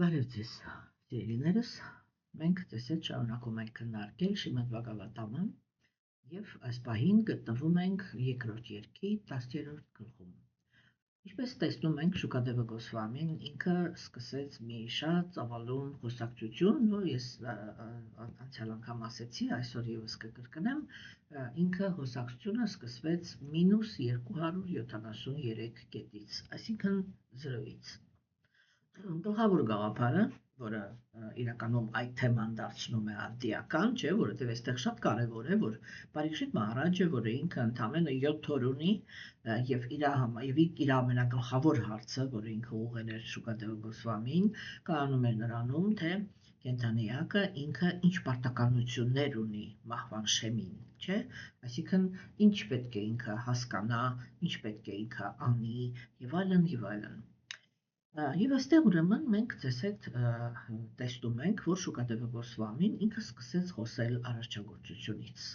Բարև ձեզ, սիրելիներս, մենք տեսեք շարունակում ենք քննարկել Շիմադ Բհագավատամը եւ այս պահին գտնվում ենք երկրորդ երկի 10-րդ գլխում։ Ինչպես տեսնում ենք, Շուկադևը Գոսվամին ինքը սկսեց մի շատ ծավալուն խոսակցություն, որ ես անցյալ անգամ ասեցի, այսօր եւս կկրկնեմ, ինքը խոսակցությունը սկսվեց -273 կետից, այսինքն 0-ից։ Գլխավոր գաղափարը, որը իրականում այդ թեման դարձնում է արդիական, չէ, որովհետև այստեղ շատ կարևոր է, որ Պարիքշիտ Մահարաջը, որը ինքը ընդամենը 7 օր ունի եւ իր ամենագլխավոր հարցը, որը ինքը ուղղել էր Շուկադևը Գոսվամին, կայանում էր նրանում, թե կենդանիակը ինքը ինչ պարտականություններ ունի մահվան շեմին, չէ, այսինքն ինչ պետք է ինքը հասկանա, ինչ պետք է ինքը անի եւ այլն եւ այլն։ Եվ այստեղ ուրեմն մենք տեսնում ենք, որ Շուկադևը Գոսվամին ինքը սկսեց խոսել արարչագործությունից։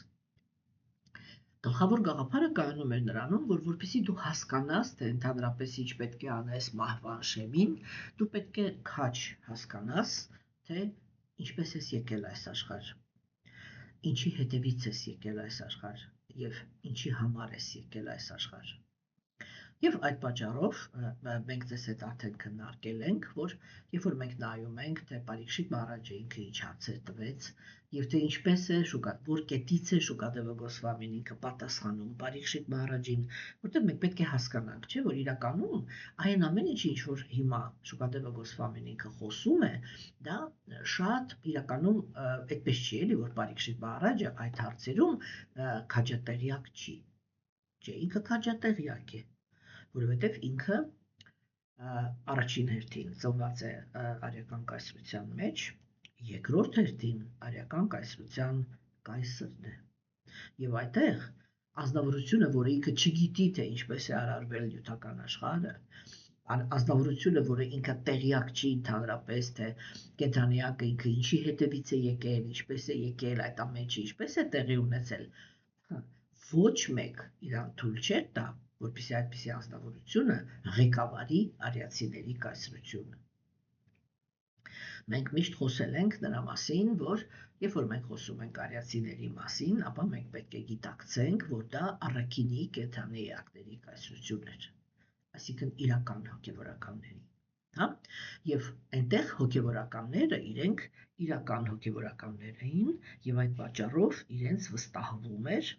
Գլխավոր գաղափարը կայանում էր նրանում, որ որպեսզի դու հասկանաս, թե ընդհանրապես ինչ պետք է անես մահվան շեմին, դու պետք է քաջ հասկանաս, թե ինչպես ես եկել այս աշխարհ, ինչի հետևից ես եկել այս աշխարհ եւ ինչի համար ես եկել այս աշխարհ։ Եվ այդ պատճառով մենք ձեզ հետ արդեն քննարկել ենք, որ երբ որ մենք նայում ենք, թե Պարիքշիտ Մահարաջը ինքը ինչ հարցեր տվեց, եւ թե ինչպես է որ կետից է Շուկադևը Գոսվամին ինքը պատասխանում Պարիքշիտ Մահարաջին, որտեղ մենք պետք է հասկանանք, չէ, որ իրականում այն ամենը, ինչ որ հիմա Շուկադևը Գոսվամին ինքը խոսում է, դա շատ իրականում այդպես չի էլի, որ Պարիքշիտ Մահարաջը այդ հարցերում քաջատեղյակ չի, չէ, ինքը քաջատեղյակ է, որովհետև ինքը առաջին հերթին ծնված է արիական կայսրության մեջ, երկրորդ հերթին արիական կայսրության կայսրն է։ Եվ այդտեղ ազնվորությունը, որը ինքը չգիտի, թե ինչպես է արարվել նյութական աշխարհը, ազնվորությունը, որը ինքը տեղյակ չի ընդհանրապես, թե կենդանիակը ինքը ինչի հետևից է եկել, ինչպես է եկել, այդ ամենը ինչպես է տեղի ունեցել, ոչ մեկ իրան թույլ չէ տա, որպեսզի այդպիսի ազնվորությունը ղեկավարի արիացիների կայսրությունը։ Մենք միշտ խոսել ենք նրա մասին, որ երբ որ մենք խոսում ենք արիացիների մասին, ապա մենք պետք է գիտակցենք, որ դա առաքինի կենդանիակների կայսրությունն էր, այսինքն իրական հոգևորականների, հա, եւ այնտեղ հոգևորականները իրենք իրական հոգևորականներ էին եւ այդ պատճառով իրենց վստահվում էր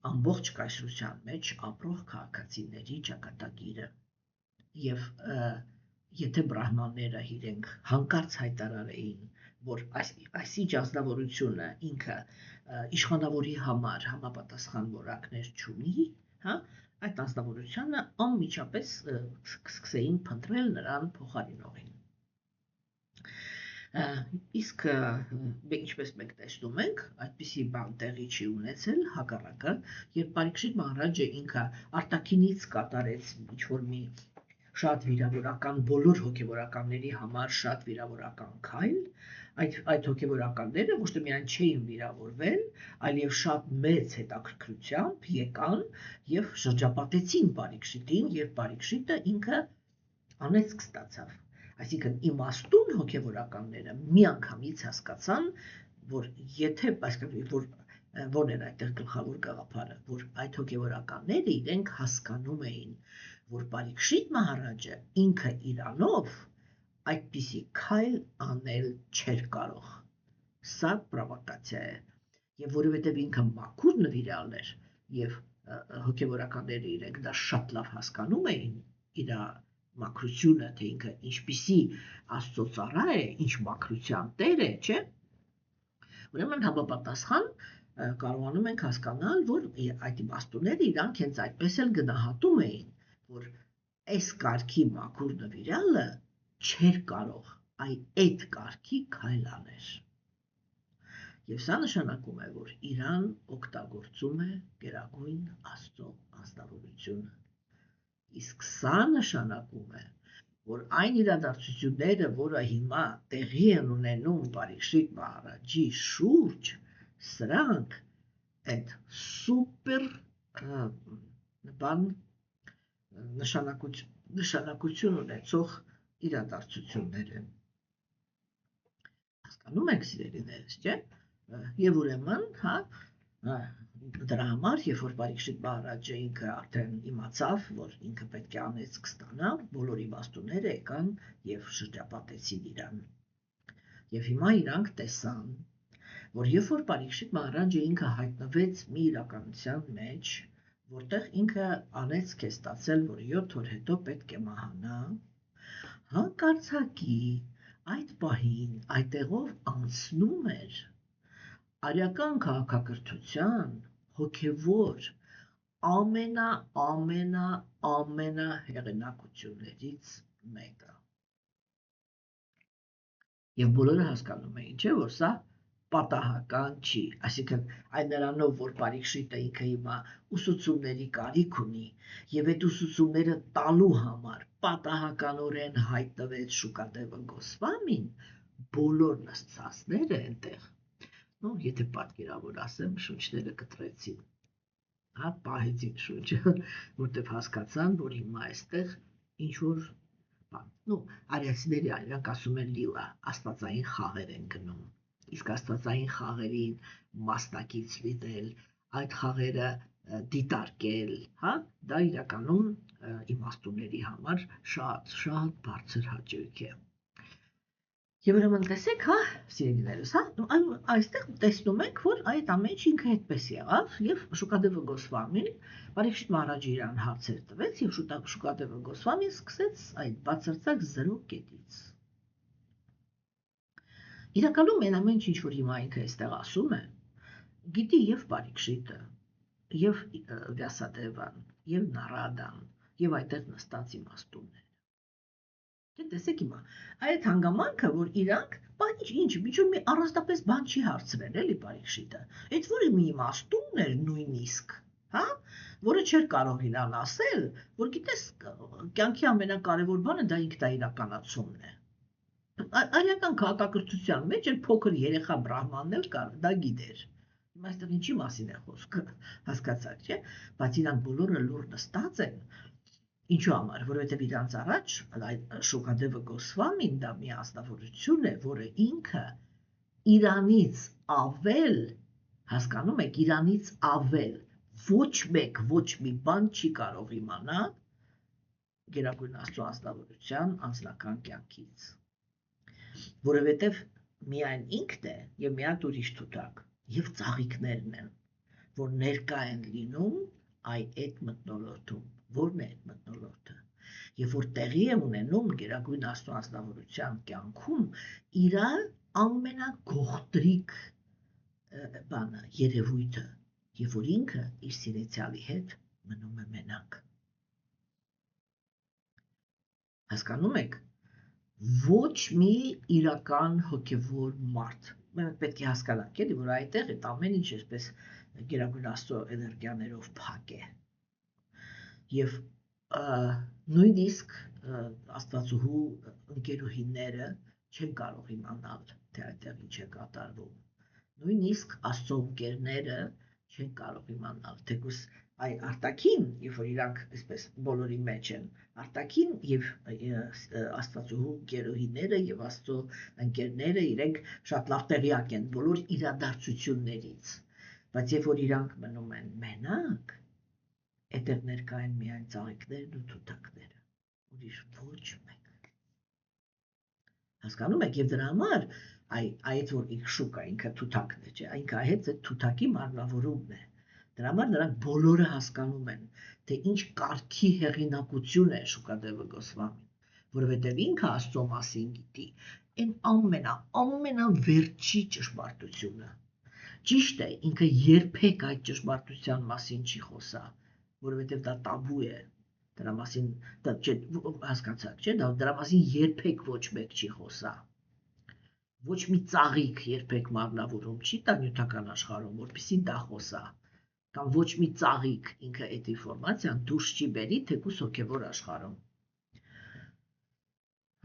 ամբողջ կայսրության մեջ ապրող քաղաքացիների ճակատագիրը եւ եթե բրահմանները իրենք հանկարծ հայտարարեին, որ այսինչ ազնվորությունը ինքը իշխանավորի համար համապատասխան որակներ չունի, հա, այդ ազնվորությունը անմիջապես սկսեին փնտրել նրան փոխարինողին։ Իսկ ինչպես մենք տեսնում ենք, այդպիսի բան տեղի չի ունեցել, հակառակը, երբ Պարիքշիտ Մահարաջը ինքը արտաքինից կատարեց ինչ-որ մի շատ վիրավորական, բոլոր հոգևորականների համար շատ վիրավորական քայլ, այդ հոգևորականները ոչ թե միայն չէին վիրավորվել, այլև շատ մեծ հետաքրքրությամբ եկան եւ շրջապատեցին Պարիքշիտին, երբ Պարիքշիտը ինքը անեծք ստացավ։ Այսինքն իմաստուն հոգևորականները միանգամից հասկացան, որ եթե որն էր այդտեղ գլխավոր գաղափարը, որ այդ հոգևորականները իրենք հասկանում էին, որ Պարիքշիտ Մահարաջը ինքը իրանով այդպիսի քայլ անել չէր կարող։ Սա պրովոկացիա է, եւ որովհետեւ ինքը մաքուր նվիրալ էր եւ հոգևորականները իրենք դա շատ լավ հասկանում էին իր մաքրությունը, թե ինքը ինչպիսի Աստծո ծառա է, ինչ մաքրության տեր է, չէ՞։ Ուրեմն համապատասխան կարողանում ենք հասկանալ, որ այդ իմաստունները իրանք հենց այդպես էլ գնահատում էին, որ այս կարգի մաքուր նվիրալը չէր կարող այդ կարգի քայլ անել։ Եվ սա նշանակում է, որ իրան օգտագործում է գերագույն Աստծո ազնվորությունը։ Իսկ սա նշանակում է, որ այն իրադարձությունները, որը հիմա տեղի են ունենում Պարիքշիտ Մահարաջի շուրջ, սրանք այդ սուպեր նշանակություն ունեցող իրադարձություններ են։ Հասկանում եք, սիրելիներս, չէ՞։ Եվ ուրեմն, հա, դրա համար, երբ որ Պարիքշիտ Մահարաջը ինքը արդեն իմացավ, որ ինքը պետք է անեծք ստանա, բոլոր իմաստունները եկան եւ շրջապատեցին իրան։ Եվ հիմա իրանք տեսան, որ երբ որ Պարիքշիտ Մահարաջը ինքը հայտնվեց մի իրականության մեջ, որտեղ ինքը անեծք է ստացել, որ 7 օր հետո պետք է մահանա, հանկարծակի այդ պահին այդտեղով անցնում էր արյական քաղաքակրթության հոգևոր ամենա հեղինակություններից մեկը։ Եվ բոլորը հասկանում էին, չէ՞, որ սա պատահական չի, այսինքն այն նրանով, որ Պարիքշիտը ինքը հիմա ուսուցումների կարիք ունի, եւ այդ ուսուցումները տալու համար պատահականորեն հայտնվեց Շուկադևը Գոսվամին, բոլոր նստածները այնտեղ, եթե պատկերավոր ասեմ, շունչները կտրեցին, հա, պահեցին շունչը, որտեղ հասկացան, որ հիմա այստեղ ինչ-որ արիացիները իրանք ասում են լիլա, աստվածային խաղեր են գնում, իսկ աստվածային խաղերին մասնակից լինել, այդ խաղերը դիտարկել, հա, դա իրականում իմաստունների համար շատ բարձր հաճույք է։ Եվ ուրեմն տեսեք, հա, սիրելիներս, հա, այստեղ տեսնում ենք, որ այդ ամենը ինքը այդպես եղավ, եւ Շուկադևը Գոսվամին Պարիքշիտ Մահարաջը իրան հարցեր տվեց, եւ Շուկադևը Գոսվամին սկսեց այդ բացարձակ 0 կետից։ Իրականում այն ամենը, ինչ որ հիմա ինքը այստեղ ասում է, գիտի եւ Պարիքշիտը, եւ Վյասադևան, եւ Նարադան, եւ այդտեղ նստած իմաստունները։ Տեսեք հիմա, այդ հանգամանքը, որ իրանք, ինչ մի առանձնապես բան չի հարցրել, էլի Պարիքշիտը, այդ որը մի իմաստուն էր նույնիսկ, հա, որը չէր կարող իրան ասել, որ գիտես, կյանքի ամենակարևոր բանը դա ինքնաիրականացումն է։ Արիական քաղաքակրթության մեջ էլ փոքր երեխա բրահմանն էլ կար, դա գիտեր։ Հիմա այստեղ ինչի մասին է խոսքը, հասկացաք, չէ՞, բայց իրանք բոլորը լուր նստած են։ Ինչու համար, որովհետև իրանց առաջ Շուկադևը Գոսվամին դա մի ազնվորություն է, որը ինքը իրանից ավել, հասկանում եք, իրանից ավել, ոչ մեկ, ոչ մի բան չի կարող իմանալ Գերագույն Աստծո ազնվորության անձնական կյանքից, որովհետև միայն ինքն է եւ մի հատ ուրիշ թութակ եւ ծաղիկներն են, որ ներկա են լինում այդ մթնոլորտում, որն է այդ մթնոլորտը, եւ որ տեղի է ունենում Գերագույն Աստծո ազնվորության կյանքում իր ամենագողտրիկ բանը, երևույթը, եւ որ ինքը իր սիրեցյալի հետ մնում է մենակ։ Հասկանում եք, ոչ մի իրական հոգևոր մարդ, մենք պետք է հասկանանք, էլի, որ այդտեղ այդ ամեն ինչ այսպես Գերագույն Աստծո էներգիաներով փակ է։ Եվ նույնիսկ Աստվածուհու ընկերուհիները չեն կարող իմանալ, թե այդտեղ ինչ է կատարվում։ Նույնիսկ Աստծո ընկերները չեն կարող իմանալ, թեկուզ արտաքին, երբ որ իրանք այսպես բոլորի մեջ են, արտաքին եւ Աստվածուհու ընկերուհիները եւ Աստծո ընկերները իրենք շատ լավ տեղյակ են բոլոր իրադարձություններից, բայց երբ որ իրանք մնում են մենակ, այդտեղ ներկա են միայն ծաղիկներն ու թութակները, ուրիշ ոչ մեկ։ Հասկանում եք, եւ դրա համար այդ որ շուկա ինքը թութակն է, չէ, ինքը այդ թութակի մարմնավորումն է։ Դրա համար նրանք բոլորը հասկանում են, թե ինչ կարգի հեղինակություն է Շուկադևը Գոսվամին, որովհետև ինքը Աստծո մասին գիտի այն ամենավերջի ճշմարտությունը։ Ճիշտ է, ինքը երբեք այդ ճշմարտության մասին չի խոսա, որովհետև դա տաբու է, դրա մասին, հասկացաք, չէ, դրա մասին երբեք ոչ մեկ չի խոսա։ Ոչ մի ծաղիկ երբեք մարմնավորում չի տա նյութական աշխարհում, որպեսզի դա խոսա, կամ ոչ մի ծաղիկ ինքը այդ ինֆորմացիան դուրս չի բերի թեկուզ հոգևոր աշխարհում։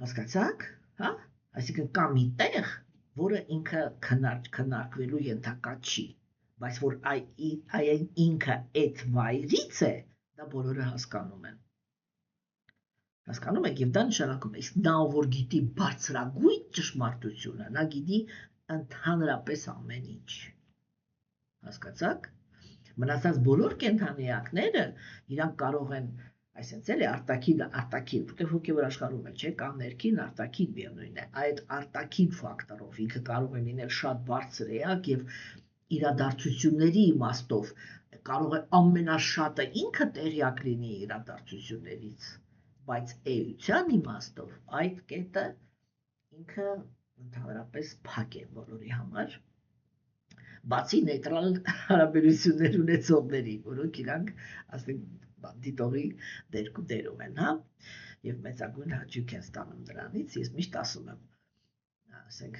Հասկացաք, հա? Այսինքն կա մի տեղ, որը ինքը քննարկվելու ենթակա չի, բայց որ ինքը այդ վայրից է, դա բոլորը հասկանում են։ Հասկանում եք, եւ դա նշանակում է, իսկ նա որ գիտի բարձրագույն ճշմարտությունը, նա գիտի ընդհանրապես ամեն ինչ։ Հասկացաք։ Մնացած բոլոր կենդանիակները իրանք կարող են, այսինքն էլի արտաքին, որտեղ հոգևոր աշխարհում էլ չէ, կամ ներքին արտաքին միևնույն է, այդ արտաքին ֆակտորով ինքը կարող է լինել շատ բարձր էակ եւ իրադարձությունների իմաստով կարող է ամենաշատը ինքը տեղյակ լինի իրադարձություններից, բայց էության իմաստով այդ կետը ինքը ընդհանրապես փակ է բոլորի համար, բացի նեյտրալ հարաբերություններ ունեցողների, որոնք իրանք, ասենք, դիտողի դերում են, հա, եւ մեծագույն հաճույք են ստանում դրանից, ես միշտ ասում եմ, ասենք,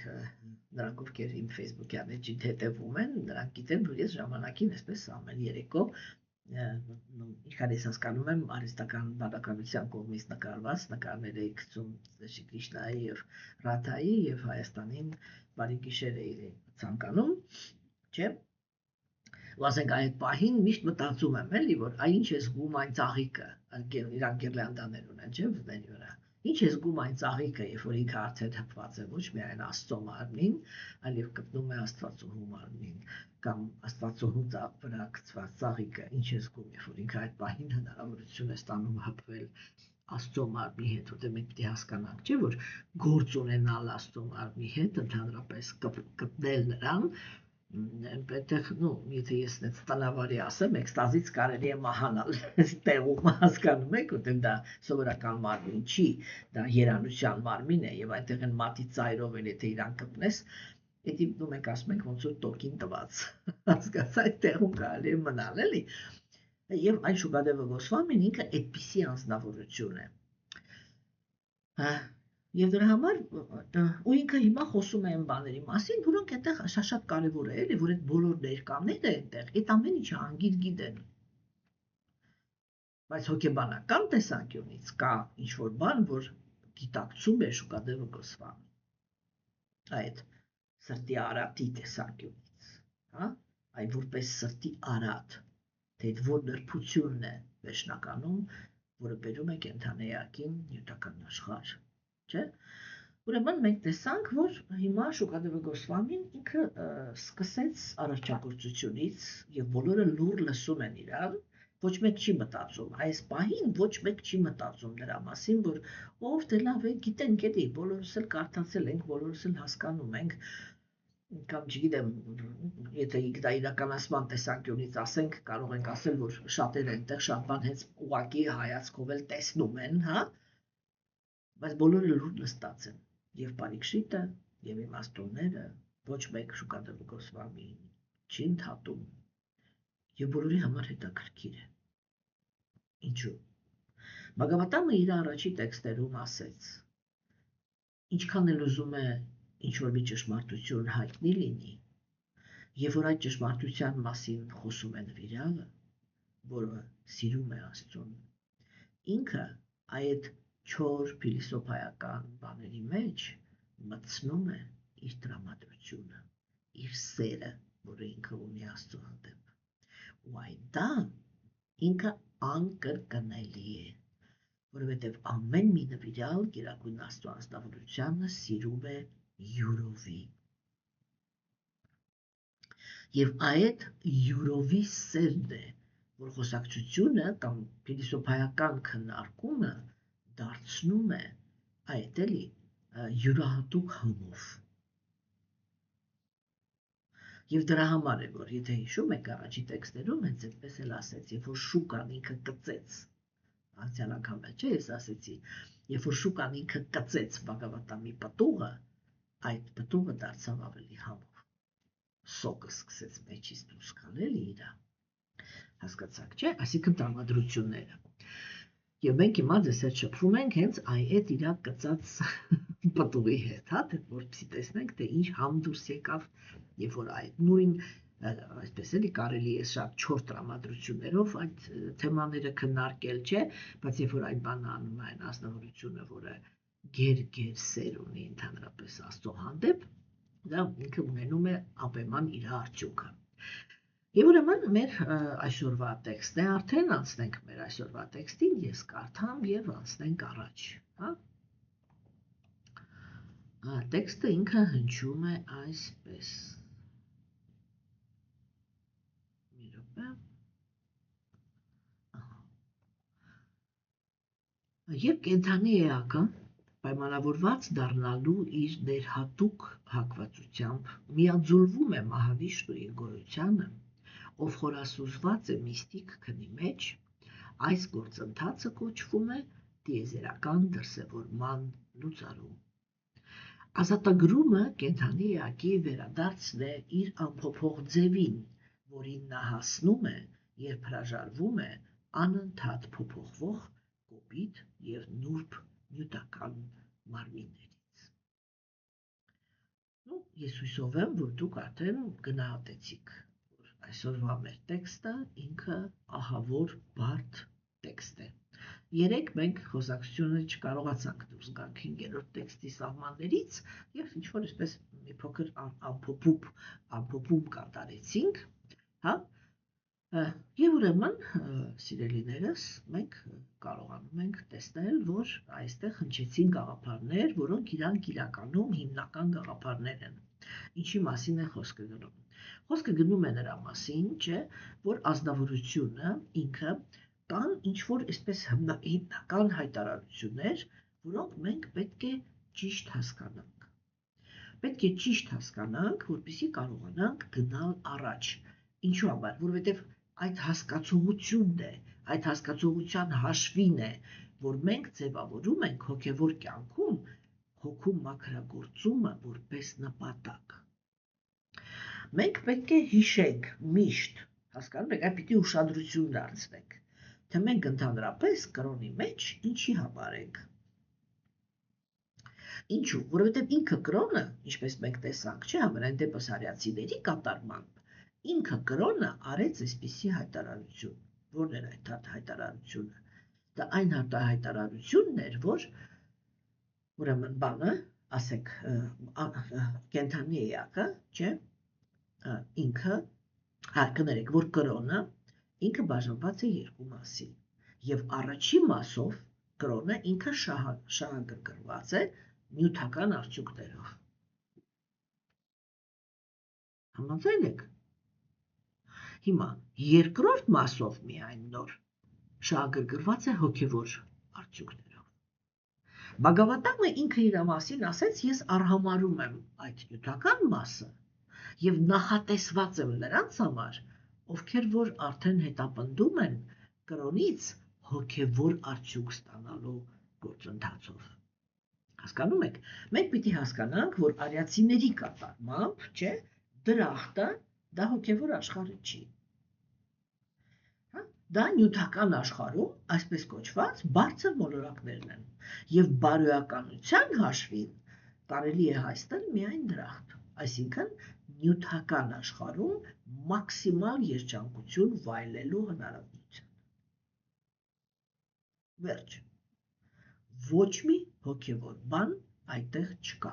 նրանք ովքեր իմ Facebook-յան էջին հետևում են, նրանք գիտեն, որ ես ժամանակին այսպես ամեն երեկո իհարկե հասկանում եմ արհեստական բանականության կողմից նկարված նկարներ էի գցում Շրի Կրիշնայի եւ Ռաթայի եւ Հայաստանին բարի գիշեր էի ցանկանում, չէ՞։ Ու ասենք այդ պահին միշտ մտածում եմ էլի, որ ինչ է զգում այն ծաղիկը, իրանք գիրլանդաներ ունեն, չէ՞, վզների վրա։ Ինչ է զգում այն ծաղիկը, երբ որ ինքը արդեն հպված է ոչ միայն Աստծո մարմնին, այլև գտնում է Աստվածուհու մարմնին, կամ Աստվածուհու վրա գցված ծաղիկը, ինչ է զգում, երբ որ ինքը այդ պահին հնարավորություն է ստանում հպվել Աստծո մարմնի հետ, որտեղ մենք պետք է հասկանանք, չէ՞, որ գործ ունենալ Աստծո մարմնի հետ, ընդհանրապես գտնել նրան, այդտեղ, եթե ես տնավարի ասեմ, էքստազից կարելի է մահանալ տեղում, հասկանում եք, որտեղ դա սովորական մարմին չի, դա երանության մարմին է եւ այնտեղ են մատի ծայրով են, եթե իրան կպնես, դա դու մենք ասում ենք ոնց որ տոկին տված, հասկացա, այդ տեղում կարելի է մնալ, էլի, եւ այն Շուկադևը Գոսվամին ինքը այդպիսի անձնավորություն է, Եվ դրա համար ու ինքը հիմա խոսում է այն բաների մասին, որոնք այդտեղ շատ կարևոր է, էլի, որ այդ բոլոր ներկաները այնտեղ այդ ամեն ինչը անգիր գիտեն։ Բայց հոգեբանական տեսանկյունից կա ինչ-որ բան, որ գիտակցում է Շուկադևը Գոսվամին։ Այդ սրտի արատի տեսանկյունից, հա, այն որպես սրտի արատ, թե որ նրբությունն է վերջնականում, որը բերում է կենդանեակին նյութական աշխարհ, չէ՞։ Ուրեմն մենք տեսանք, որ հիմա Շուկադևը Գոսվամին ինքը սկսեց առողջագործությունից եւ բոլորը լուր լսում են իրար, ոչ մեկ չի մտածում, այս պահին ոչ մեկ չի մտածում դրա մասին, որ ով դե լավ է, գիտենք էլի, բոլորս էլ կարդացել ենք, բոլորս էլ հասկանում ենք, կամ չգիտեմ, եթե դա իրականացման տեսանկյունից ասենք, կարող ենք ասել, որ շատերը այնտեղ շատ բան հենց ուղակի հայացքով էլ տեսնում են, հա, բայց բոլորը լուր նստած են, եւ Պարիկշիտը, եւ իմաստունները, ոչ մեկ Շուկադևը Գոսվամին չի ընդհատում, եւ բոլորի համար հետաքրքիր է։ Ինչու՞։ Բhagavatam-ը իր առաջի տեքստերում ասեց. ինչքան էլ ուզում է ինչ-որ մի ճշմարտություն հայտնի լինի, եւ որ այդ ճշմարտության մասին խոսում է նվիրյալը, որը սիրում է Աստծուն, ինքը այդ չոր փիլիսոփայական բաների մեջ մտցնում է իր տրամադրությունը, իր սերը, որը ինքը ունի Աստծո հանդեպ, ու այդ դա ինքը անկրկնելի է, որովհետև ամեն մի նվիրյալ գերագույն Աստծո անձնավորությանը սիրում է յուրովի։ Եվ այդ յուրովի սերն է, որ խոսակցությունը կամ փիլիսոփայական քննարկումը դարձնում է այդ էլի յուրահատուկ համով։ Եվ դրա համար է, որ եթե հիշում եք առաջի տեքստերում, հենց այդպես էլ ասեց, երբ որ շուկան ինքը կծեց, անցյալ անգամ չէ, ես ասեցի, երբ որ շուկան ինքը կծեց Բhagavatam-ի պտուղը, այդ պտուղը դարձավ ավելի համով, սոկը սկսեց մեջից դուրս գալ իրա, հասկացաք, չէ, այսինքն տրամադրությունները, եւ մենք հիմա ձեզ հետ շփվում ենք հենց այդ իրա կծած պտուղի հետ, հա, որպեսզի տեսնենք, թե ինչ համ դուրս եկավ, երբ որ այդ նույն այսպես էլի կարելի է շատ չոր տրամադրություններով այդ թեմաները քննարկել, չէ, բայց երբ որ այդ բանը անում է այն ազնվորությունը, որը գեր սեր ունի ընդհանրապես Աստծո հանդեպ, դա ինքը ունենում է ապեման իր արդյունքը։ Եվ ուրեմն մեր այսօրվա տեքստն է, արդեն անցնենք մեր այսօրվա տեքստին, ես կարդամ եւ անցնենք առաջ, հա։ Տեքստը ինքը հնչում է այսպես. մի րոպե։ Երբ կենդանի էակը պայմանավորված դառնալու իր ներհատուկ հակվածությամբ միաձուլվում է մահավիշտու իր գոյությանը, ով խորասուզված է միստիկ քնի մեջ, այս գործընթացը կոչվում է տիեզերական դրսևորման լուծարում։ Ազատագրումը կենդանի էակի վերադարձն է իր անփոփոխ ձևին, որին նա հասնում է, երբ հրաժարվում է անընդհատ փոփոխվող կոպիտ եւ նուրբ նյութական մարմիններից։ Ես հույսով եմ, որ դուք արդեն գնահատեցիք, որ այսօրվա մեր տեքստը ինքը ահավոր բարդ տեքստ է։ Երեք մենք խոսակցությունը չկարողացանք դուրս գանք 5-րդ տեքստի սահմաններից եւ ինչ որ այսպես մի փոքր ամփոփում կատարեցինք, հա։ Եվ ուրեմն, սիրելիներս, մենք կարողանում ենք տեսնել, որ այստեղ հնչեցին գաղափարներ, որոնք իրանք իրականում հիմնական գաղափարներ են։ Ինչի մասին է խոսքը գնում։ Խոսքը գնում է նրա մասին, չէ, որ ազնվորությունը ինքը կան ինչ-որ այսպես հիմնական հայտարարություններ, որոնք մենք պետք է ճիշտ հասկանանք։ Պետք է ճիշտ հասկանանք, որպեսզի կարողանանք գնալ առաջ։ Ինչու համար, որովհետև այդ հասկացողությունն է, այդ հասկացողության հաշվին է, որ մենք ձևավորում ենք հոգևոր կյանքում հոգու մաքրագործումը որպես նպատակ։ Մենք պետք է հիշենք միշտ, հասկանում եք, այդ պիտի ուշադրություն դարձնենք, թե մենք ընդհանրապես կրոնի մեջ ինչի համար ենք։ Ինչու, որովհետև ինքը կրոնը, ինչպես մենք տեսանք, չէ, համենայն դեպս արիացիների կատարմամբ, ինքը կրոնը արեց այսպիսի հայտարարություն, որն էր այդ հայտարարությունը, դա այն հայտարարությունն էր, որ ուրեմն բանը, ասեք, կենդանի էակը, չէ, ինքը, կներեք, որ կրոնը, ինքը բաժանված է երկու մասի, և առաջի մասով կրոնը ինքը շահագրգռված է նյութական արդյունքներով։ Համաձայն եք։ Հիմա երկրորդ մասով միայն նոր շահագրգռված է հոգևոր արդյունքներով։ Բագավատամը ինքը իր մասին ասեց, ես արհամարում եմ այդ նյութական մասը եւ նախատեսված եմ նրանց համար, ովքեր որ արդեն հետապնդում են կրոնից հոգևոր արդյունք ստանալու գործընթացով։ Հասկանում եք, մենք պիտի հասկանանք, որ արիացիների կատարմամբ, չէ, դրախտը դա հոգևոր աշխարհը չի։ Դա նյութական աշխարհում, այսպես կոչված, բարձր մոլորակներն են, եւ բարոյականության հաշվին կարելի է հայտնել միայն դրախտ, այսինքն նյութական աշխարհում մաքսիմալ երջանկություն վայելելու հնարավորություն։ Վերջ։ Ոչ մի հոգևոր բան այդտեղ չկա։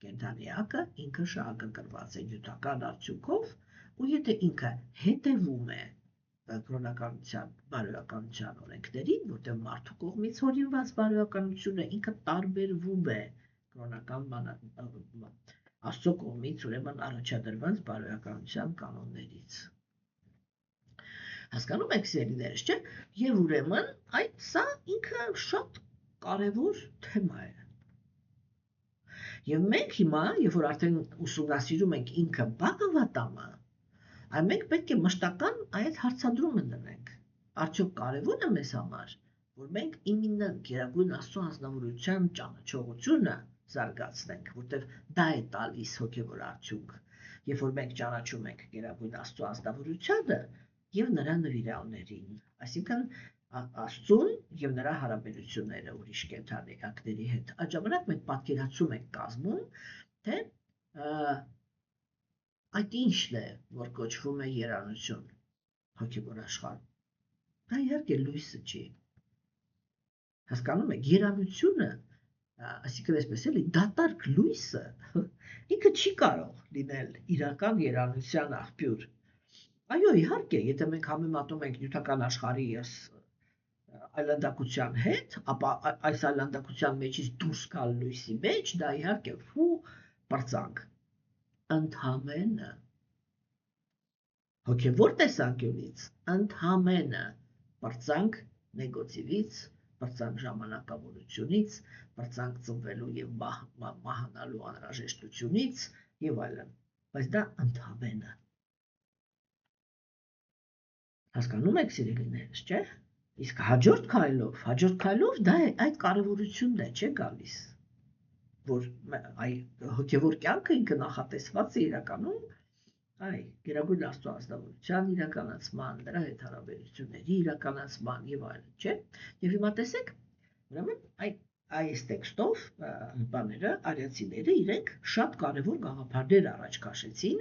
Կենդանիակը ինքը շահագրգռված է նյութական արդյունքով, ու եթե ինքը հետևում է կրոնականության, բարոյականության օրենքներին, որտեղ մարդու կողմից հորինված բարոյականությունը ինքը տարբերվում է կրոնական Աստծո կողմից ուրեմն առաջադրված բարոյականության կանոններից։ Հասկանում եք, սիրելիներս, չէ՞, եւ ուրեմն այդ սա ինքը շատ կարևոր թեմա է։ Եվ մենք հիմա, երբ որ արդեն ուսումնասիրում ենք ինքը Բագավատամը, այ մենք պետք է մշտական այդ հարցադրումը դնենք։ Արդյոք կարևոր է մեզ համար, որ մենք իմенно Գերագույն Աստծո անձնավորության ճանաչողությունը զարգացնենք, որտեղ դա է տալիս հոգևոր արդյունք, երբ որ մենք ճանաչում ենք Գերագույն Աստծո անձնավորությունը եւ նրա նվիրալներին, այսինքն Աստծուն եւ նրա հարաբերությունները ուրիշ կենդանիների հետ։ Այդ ժամանակ մենք պատկերացում ենք կազմում, թե այդ ինչն է, որ կոչվում է երանություն հոգևոր աշխարհում։ Դա իհարկե լույսը չի։ Հասկանում եք, երանությունը, այսինքն այսպես էլի, դատարկ լույսը ինքը չի կարող լինել իրական երանության աղբյուր։ Այո, իհարկե, եթե մենք համեմատում ենք նյութական աշխարհի այլանդակության հետ, ապա այս այլանդակության մեջից դուրս գալ լույսի մեջ, դա իհարկե ֆու պրծանք, ընդհանրապես հոգևոր տեսանկյունից ընդհանրապես պրծանք նեգատիվից, պրծանք ժամանակավորությունից, պրծանք ծնվելու եւ մահանալու անհրաժեշտությունից եւ այլն, բայց դա ընդհանրապես հասկանում եք սիրելիներս, չէ՞։ Իսկ հաջորդ քայլով դա այդ կարևորությունն է, չէ՞ գալիս, որ հոգևոր կյանքը ինքը նախատեսված է իրականում Գերագույն Աստծո ազնվության իրականացման, նրա հետ հարաբերությունների իրականացման եւ այլն, չէ՞։ Եվ հիմա տեսեք, ուրեմն այս տեքստով բաները, արիացիները իրենք շատ կարևոր գաղափարներ առաջ քաշեցին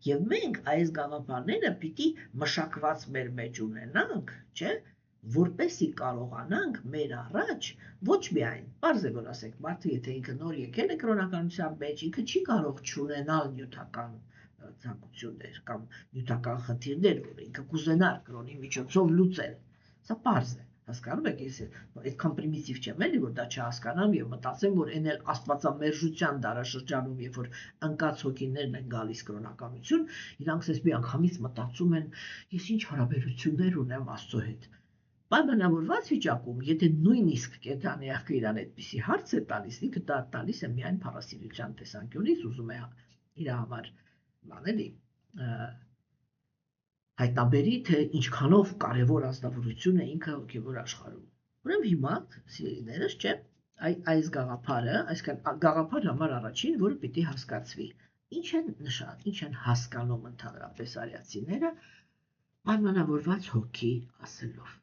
եւ մենք այս գաղափարները պիտի մշակված մեր մեջ ունենանք, չէ՞, որպեսի կարողանանք մեր առաջ ոչ միայն, բարձր որ ասենք, մարդը եթե ինքը նոր եկել է կրոնականության մեջ, ինքը չի կարող չունենալ նյութական ցանկություններ կամ նյութական խնդիրներ, որ ինքը կուզենար կրոնի միջոցով լուծել։ Սա պարզ է, հասկանում եք, ես այդքան պրիմիտիվ չեմ էլի, որ դա չհասկանամ եւ մտածեմ, որ այն էլ աստվածամերժության դարաշրջանում, երբ որ ընկած հոգիներն են գալիս կրոնականություն, իրանք էս մի անգամից մտածում են, ես ինչ հարաբերություններ ունեմ Աստծո հետ։ Պայմանավորված վիճակում, եթե նույնիսկ կենդանիախը իրան այդպիսի հարց է տալիս, ինքը դա տալիս է միայն փառասիրության տեսանկյունից, ուզում է իր համար բաների հայտնաբերի, թե ինչքանով կարևոր ազնվորություն է ինքը հոգևոր աշխարհում։ Ուրեմն հիմա, սիրելիներս, չէ, այս գաղափարը, այսինքն գաղափար համար առաջին, որը պիտի հասկացվի։ Ինչ են հասկանում ընդհանրապես արիացիները պայմանավորված հոգի ասելով։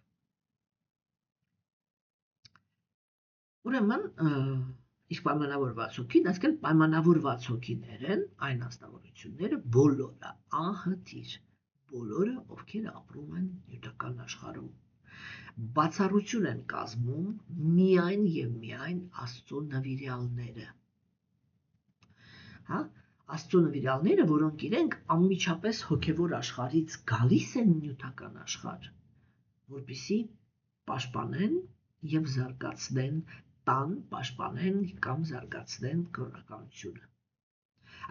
Ուրեմն իսկ պայմանավորված հոգին, այսինքն պայմանավորված հոգիներ են այն ազնվորությունները բոլորը, անհատիր, բոլորը, ովքեր ապրում են նյութական աշխարհում, բացառություն են կազմում միայն եւ միայն Աստծո նվիրյալները։ Հա, Աստծո նվիրյալները, որոնք իրենք անմիջապես հոգևոր աշխարհից գալիս են նյութական աշխարհ, որպեսզի պաշտպանեն եւ զարգացնեն տան, պաշտպանեն կամ զարգացնեն կրոնականությունը։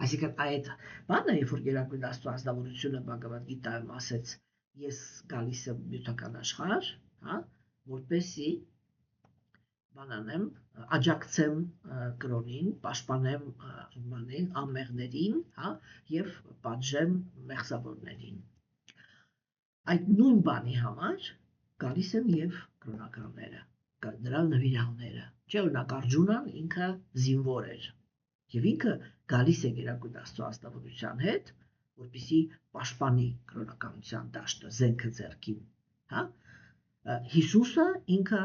Այսինքն այդ բանը, երբ որ Գերագույն Աստծո ազնվորությունը Բհագավադ Գիտայում ասեց, ես գալիս եմ նյութական աշխարհ, հա, որպեսզի բանանեմ, աջակցեմ կրոնին, պաշտպանեմ անմեղներին, հա, եւ պատժեմ մեղսավորներին։ Այդ նույն բանի համար գալիս են եւ կրոնականները, նրա նվիրյալները, չէ՞ օրինակ Արգջունան ինքը զինվոր էր եւ ինքը գալիս է Գերագույն Աստծո ազնվորության հետ, որպեսզի պաշտպանի կրոնականության դաշտը, զենքը ձեռքին, հա։ Հիսուսը ինքը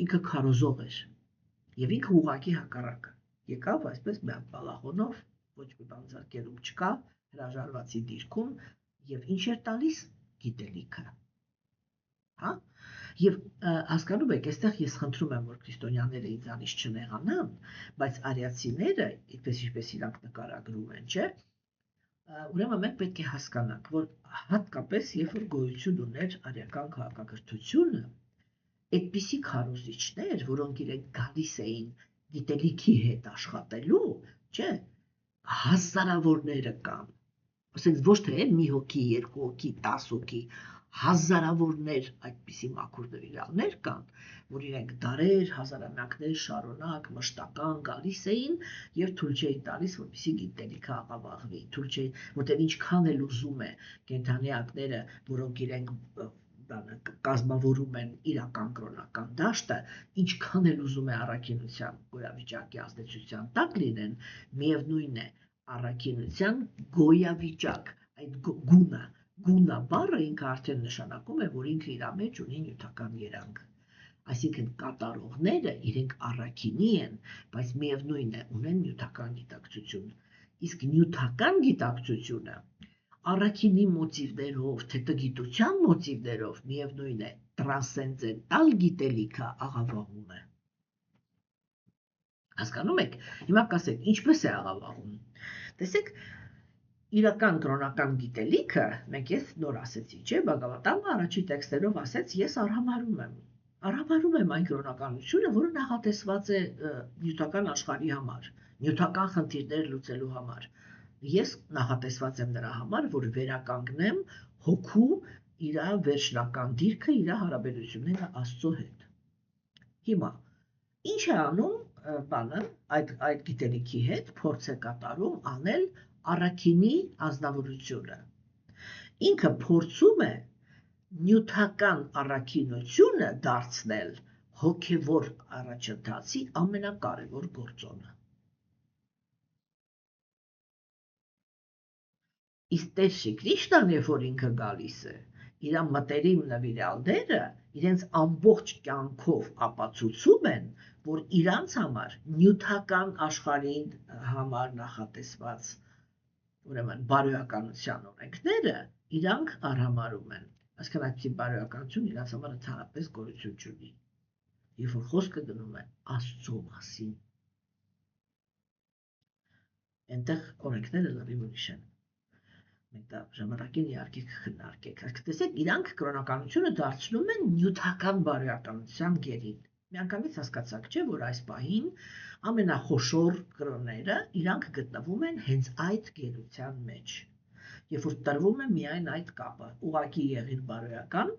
ինքը քարոզող էր եւ ինքը ուղակի հակառակը եկավ այսպես մի բալախոնով, ոչ մի բան ձեռքերում չկա, հրաժարվածի դիրքում եւ ինչ էր տալիս գիտելիքը, հա։ Եվ հասկանում եք, այստեղ ես խնդրում եմ, որ քրիստոնյաները ինձանից չնեղանան, բայց արիացիները, այդպես ինչպես իրանք նկարագրում են, չէ՞, ուրեմն մենք պետք է հասկանանք, որ հատկապես երբ որ գոյություն ուներ արիական քաղաքակրթությունը, այդպիսի քարոզիչներ, որոնք իրենք գալիս էին գիտելիքի հետ աշխատելու, չէ՞, հազարավորները կան, ասենք ոչ թե մի հոգի, երկու հոգի, 10 հոգի, հազարավորներ այդպիսի մաքուր նվիրյալներ կան, որ իրենք դարեր, հազարամյակներ շարունակ մշտական գալիս էին եւ թույլ չէին տալիս, որպեսզի գիտելիքը աղավաղվի, թույլ չէին, որտեղ ինչքան էլ ուզում է կենդանիակները, որոնք իրենք կազմավորում են իրական կրոնական դաշտը, ինչքան էլ ուզում է առաքինության գոյավիճակի ազդեցության տակ լինեն, միևնույն է առաքինության գոյավիճակ, այդ գունա բառը ինքը արդեն նշանակում է, որ ինքը իր մեջ ունի նյութական երանգ։ Այսինքն կատարողները իրենք առաքինի են, բայց միևնույն է ունեն նյութական գիտակցություն։ Իսկ նյութական գիտակցությունը առաքինի մոտիվներով, թե տգիտության մոտիվներով միևնույն է տրանսցենդենտալ գիտելիքը աղավաղում է։ Հասկանում եք։ Հիմա կասեք, ինչպես է աղավաղում։ Տեսեք, իրական կրոնական գիտելիքը, մենք ես նոր ասեցի, չէ, Բhagavatam-ը առաջի տեքստերով ասեց, ես արհամարհում եմ այն կրոնականությունը, որը նախատեսված է նյութական աշխարհի համար, նյութական խնդիրներ լուծելու համար։ Ես նախատեսված եմ նրա համար, որ վերականգնեմ հոգու իր վերջնական դիրքը, իր հարաբերությունները Աստծո հետ։ Հիմա ինչ է անում բանը այդ գիտելիքի հետ, փորձ է կատարում անել առաքինի ազնվորությունը։ Ինքը փորձում է նյութական առաքինությունը դարձնել հոգևոր առաջընթացի ամենակարևոր գործոնը։ Իսկ Տեր Շի Կրիշնան, երբ որ ինքը գալիս է, իր մտերիմ նվիրյալները իրենց ամբողջ կյանքով ապացուցում են, որ իրանց համար նյութական աշխարհին համար նախատեսված ուրեմն բարոյականության օրենքները իրանք արհամարհում են։ Այսինքն այդպիսի բարոյականություն իրանց համար ընդհանրապես գոյություն չունի։ Երբ որ խոսքը գնում է Աստծո մասին, այնտեղ օրենքները լրիվ ուրիշ են։ Մենք դա ժամանակին իհարկե կքննարկենք։ Տեսեք, իրանք կրոնականությունը դարձնում են նյութական բարոյականության գերին։ Միանգամից հասկացաք, չէ, որ այս պահին ամենախոշոր կրոնները իրանք գտնվում են հենց այդ գերության մեջ։ Երբ որ տրվում է միայն այդ կապը, ուղղակի եղիր բարոյական,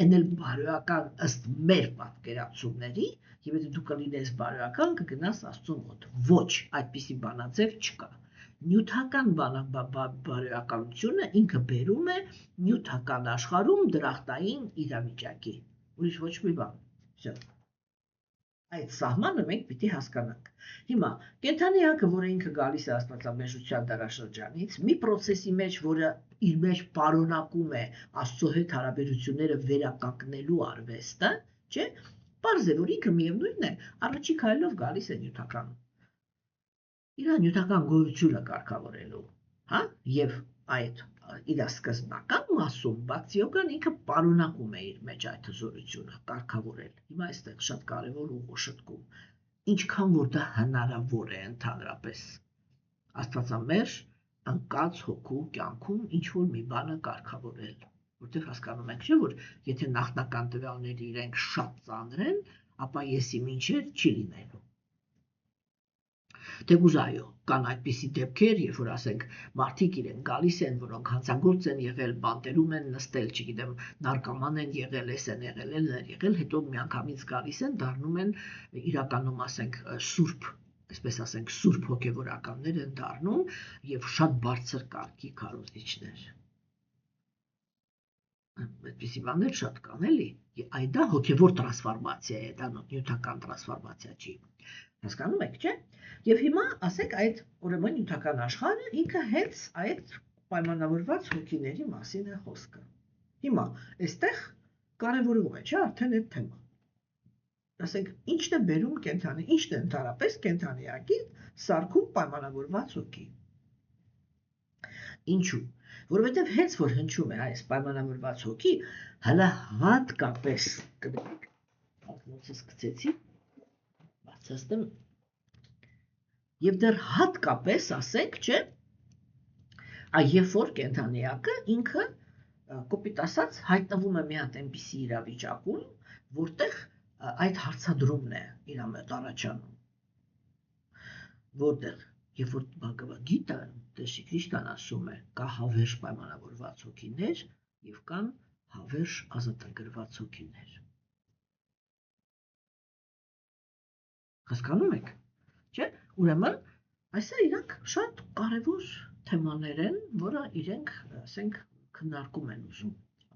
այն էլ բարոյական ըստ մեր պատկերացումների, եւ եթե դու կլինես բարոյական, կգնաս Աստծո մոտ։ Ոչ, այդպիսի բանաձև չկա։ Նյութական բարոյականությունը ինքը բերում է նյութական աշխարհում դրախտային իրավիճակի։ Ուրիշ ոչ մի բան։ Всё։ Այդ սահմանը մենք պիտի հասկանանք։ Հիմա կենդանիակը, որը ինքը գալիս է աստվածաբեժության դարաշրջանից, մի process-ի մեջ, որը իր մեջ պարունակում է Աստծո հետ հարաբերությունները վերականգնելու արվեստը, չէ՞, պարզ է, որ ինքը միևնույնն է, առաջի քայլով գալիս է նյութական։ Իր նյութական գոյությունը կարգավորելու, հա, եւ այդ իր սկզբնական մասում բացիոկան ինքը պարունակում է իր մեջ այդ հզորությունը կարգավորել։ Հիմա այստեղ շատ կարևոր ուղու շտկում, ինչքան որ դա հնարավոր է ընդհանրապես աստվածամերժ անկած հոգու կյանքում ինչ որ մի բանը կարգավորել, որտեղ հասկանում ենք, չէ, որ եթե նախնական տվյալները իրենք շատ ծանր են, ապա եսի մինչեր չի լինելու։ Թեկուզ կան այդպիսի դեպքեր, երբ որ ասենք մարդիկ իրեն գալիս են, որոնք հանցագործ են եղել, բանտերում են նստել, չգիտեմ, նարկոման են եղել, էս են եղել, հետո միանգամից գալիս են, դառնում են իրականում ասենք սուրբ, այսպես ասենք, սուրբ հոգևորականներ են դառնում եւ շատ բարձր կարգի քարոզիչներ։ Այդպիսի բաներ շատ կան, էլի։ Այդ դա հոգևոր տրանսֆորմացիա է, դա նյութական տրանսֆորմացիա չի։ Հասկանում եք, չէ՞։ Եվ հիմա ասեք այդ ուրեմն նյութական աշխարհը ինքը հենց այդ պայմանավորված հոգիների մասին է խոսքը։ Հիմա այստեղ կարևորվում է, չէ՞, արդեն այդ թեման։ Ասենք ինչն է բերում կենթանի, ինչն է ընդհանրապես կենթանիակի սարքում պայմանավորված հոգի։ Ինչու՞։ Որովհետև հենց որ հնչում է այս պայմանավորված հոգի, հələ հատկապես կդեք ակնոցս գցեցի, բացաստեմ եւ դեռ հատկապես ասեք, չէ, երբ որ կենթանիակը ինքը կոպիտ ասած հայտնվում է մի հատ այնպիսի իրավիճակում, որտեղ այդ հարցադրումն է իր մոտ առաջանում, որտեղ երբ որ Բhagavad Gita Տեր Շի Կրիշնան ասում է, կա հավերժ պայմանավորված հոգիներ եւ կան հավերժ ազատագրված հոգիներ։ Հասկանում եք, չէ՞։ Ուրեմն այսա իրանք շատ կարևոր թեմաներ են, որը իրենք, ասենք, քննարկում են ուզում,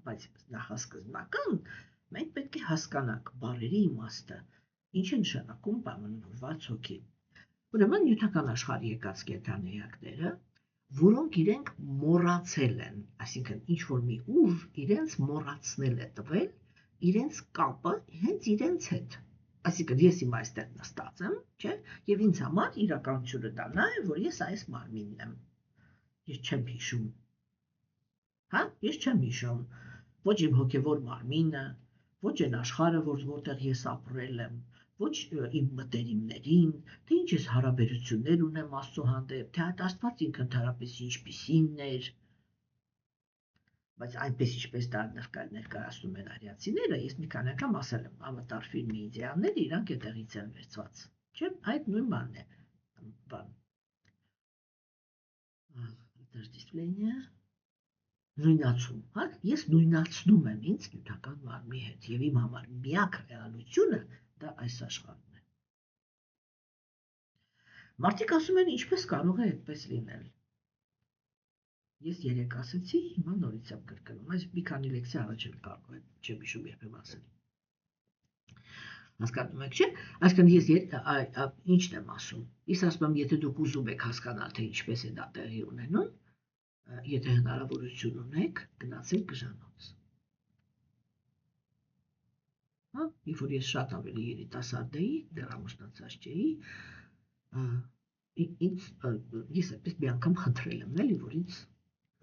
բայց նախասկզբնական մենք պետք է հասկանանք բառերի իմաստը, ինչ է նշանակում պայմանավորված հոգի։ Ուրեմն նյութական աշխարհի եկած կենդանիակները, որոնք իրենք մոռացել են, այսինքն ինչ որ մի ուժ իրենց մոռացնել է տվել իրենց կապը հենց իրենց հետ։ Այսինքն ես հիմա այստեղ նստած եմ, չէ՞, եւ ինձ համար իրականությունը դա նա է, որ ես այս մարմինն եմ։ Ես չեմ հիշում։ Հա, ես չեմ հիշում ոչ իմ հոգևոր մարմինը, ոչ այն աշխարհը, որտեղ ես ապրել եմ, ոչ իմ մտերիմներին, թե ինչ ես հարաբերություններ ունեմ Աստծո հանդեպ, թե այդ Աստված ինքը ընդհանրապես ինչպիսին էր, բայց այնպես ինչպես դա ներկայացնում են արիացիները, ես մի քանի անգամ ասել եմ, Ավատար ֆիլմի իդեալները իրանք այդտեղից են վերցված, չէ՞, այդ նույն բանն է, բան։ Դիսպլեյը նույնացում, հա, ես նույնացնում եմ ինձ նյութական մարմնի հետ եւ իմ համար միակ ռեալությունը դա այս աշխարհն է։ Մարդիկ ասում են ինչպես կարող է այդպես լինել։ Ես երեք ասեցի, հիմա նորից եմ կրկնում, այս մի քանի լեքսի առաջ եմ կարող եմ, չեմ հիշում երբ եմ ասել։ Հասկանում եք, չէ՞։ Այսինքն ես ինչն եմ ասում։ Ես ասում եմ, եթե դուք ուզում եք հասկանալ, թե ինչպես է դա տեղի ունենում, եթե հնարավորություն ունեք, գնացեք գժանոց։ Հա, երբ որ ես շատ ավելի երիտասարդ էի, դեռ ամուսնացած չէի, ես այդպես մի անգամ խնդրել եմ, էլի, որ ինձ